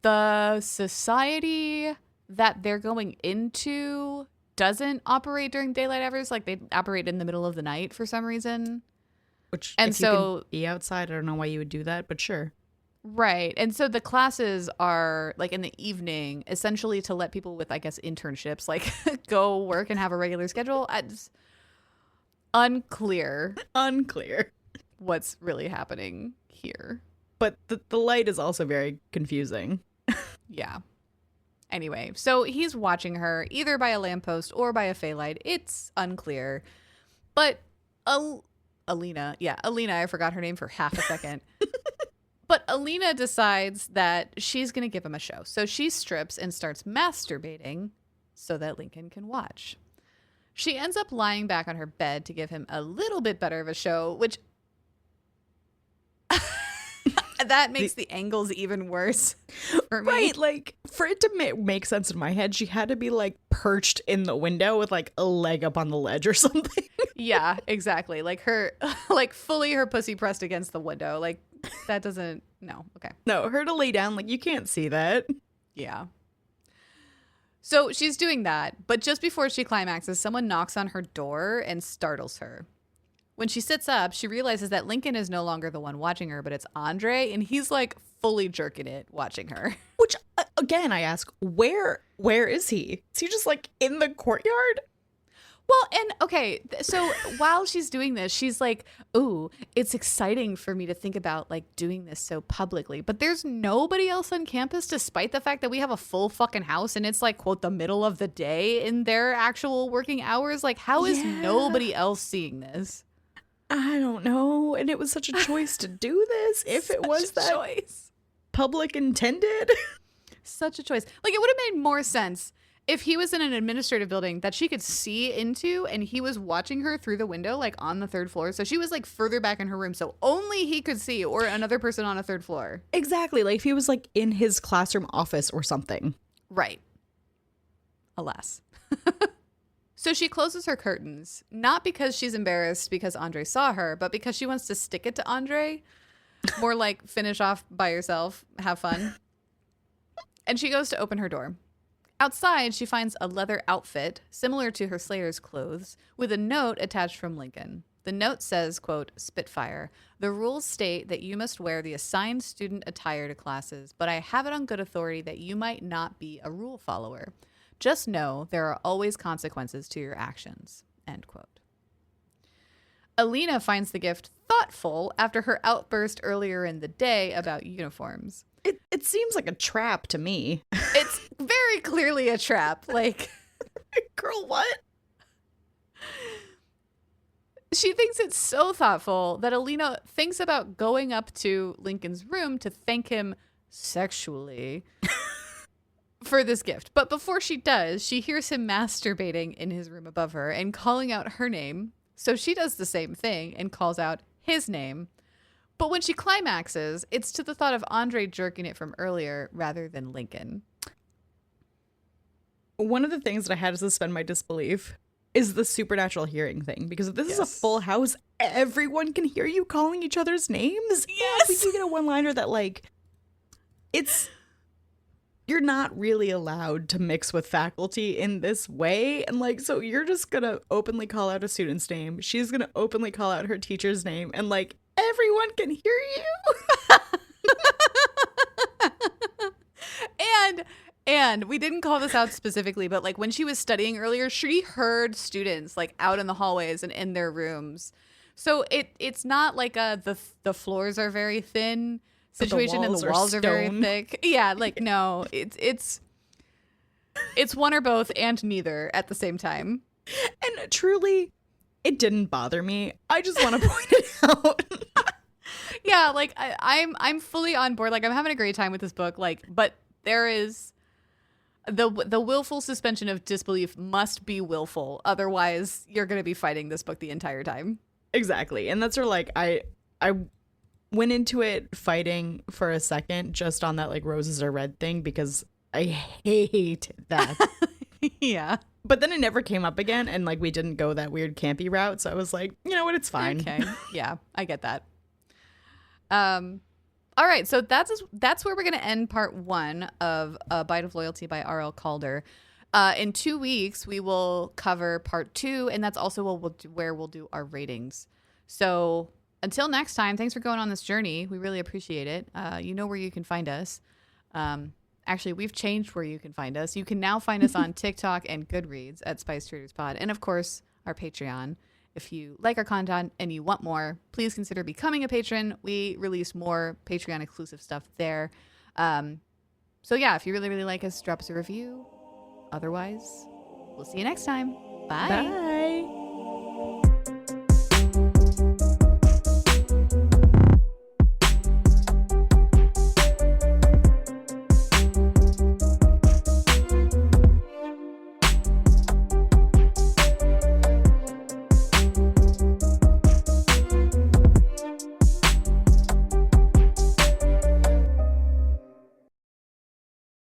the society that they're going into doesn't operate during daylight hours. Like they operate in the middle of the night for some reason. Which, and if so you can be outside, I don't know why you would do that, but sure. Right. And so the classes are like in the evening, essentially to let people with, I guess, internships like go work and have a regular schedule. It's unclear what's really happening here. But the light is also very confusing. Yeah. Anyway, so he's watching her either by a lamppost or by a Fae light. It's unclear. But Alina, I forgot her name for half a second. But Alina decides that she's going to give him a show. So she strips and starts masturbating so that Lincoln can watch. She ends up lying back on her bed to give him a little bit better of a show, which That makes the angles even worse for me. Right, like for it to make sense in my head, she had to be like perched in the window with like a leg up on the ledge or something. Yeah, exactly. Like her, like fully her pussy pressed against the window. Like that doesn't, no. Okay. No, her to lay down, like you can't see that. Yeah. So she's doing that, but just before she climaxes, someone knocks on her door and startles her. When she sits up, she realizes that Lincoln is no longer the one watching her, but it's Andre, and he's like fully jerking it watching her. Which again, I ask, where is he? Is he just like in the courtyard? Well, and okay, so while she's doing this, she's like, ooh, it's exciting for me to think about like doing this so publicly. But there's nobody else on campus, despite the fact that we have a full fucking house and it's like, quote, the middle of the day in their actual working hours. Like, how is nobody else seeing this? I don't know. And it was such a choice to do this if it was that choice. Public intended. Such a choice. Like, it would have made more sense if he was in an administrative building that she could see into and he was watching her through the window, like on the third floor. So she was like further back in her room. So only he could see, or another person on a third floor. Exactly. Like if he was like in his classroom office or something. Right. Alas. So she closes her curtains, not because she's embarrassed because Andre saw her, but because she wants to stick it to Andre. More like finish off by yourself, have fun. And she goes to open her door. Outside, she finds a leather outfit similar to her Slayer's clothes with a note attached from Lincoln. The note says, quote, Spitfire, the rules state that you must wear the assigned student attire to classes, but I have it on good authority that you might not be a rule follower. Just know there are always consequences to your actions, end quote. Alina finds the gift thoughtful after her outburst earlier in the day about uniforms. It seems like a trap to me. It's very clearly a trap. Like, girl, what? She thinks it's so thoughtful that Alina thinks about going up to Lincoln's room to thank him sexually for this gift. But before she does, she hears him masturbating in his room above her and calling out her name. So she does the same thing and calls out his name. But when she climaxes, it's to the thought of Andre jerking it from earlier rather than Lincoln. One of the things that I had to suspend my disbelief is the supernatural hearing thing. Because if this is a full house, everyone can hear you calling each other's names. Yes! We do get a one-liner that, like, you're not really allowed to mix with faculty in this way. And, like, so you're just gonna openly call out a student's name. She's gonna openly call out her teacher's name. And, like, everyone can hear you. And we didn't call this out specifically, but like when she was studying earlier, she heard students like out in the hallways and in their rooms. So it's not like the floors are very thin situation and the walls are very thick. Yeah, like no, it's one or both and neither at the same time. And truly, it didn't bother me. I just want to point it out. Yeah, like I'm fully on board. Like I'm having a great time with this book. Like, but there is the willful suspension of disbelief must be willful. Otherwise, you're going to be fighting this book the entire time. Exactly, and that's where like I went into it fighting for a second just on that like roses are red thing because I hate that. Yeah. But then it never came up again, and like we didn't go that weird campy route, so I was like, you know what, it's fine. Okay. Yeah, I get that. All right, so that's where we're going to end part 1 of A Bite of Loyalty by R.L. Caulder. In 2 weeks, we will cover part 2, and that's also where we'll do our ratings. So until next time, thanks for going on this journey. We really appreciate it. You know where you can find us. Actually, we've changed where you can find us. You can now find us on TikTok and Goodreads at Spice Traders Pod, and of course, our Patreon. If you like our content and you want more, please consider becoming a patron. We release more Patreon exclusive stuff there. So yeah, if you really, really like us, drop us a review. Otherwise, we'll see you next time. Bye. Bye.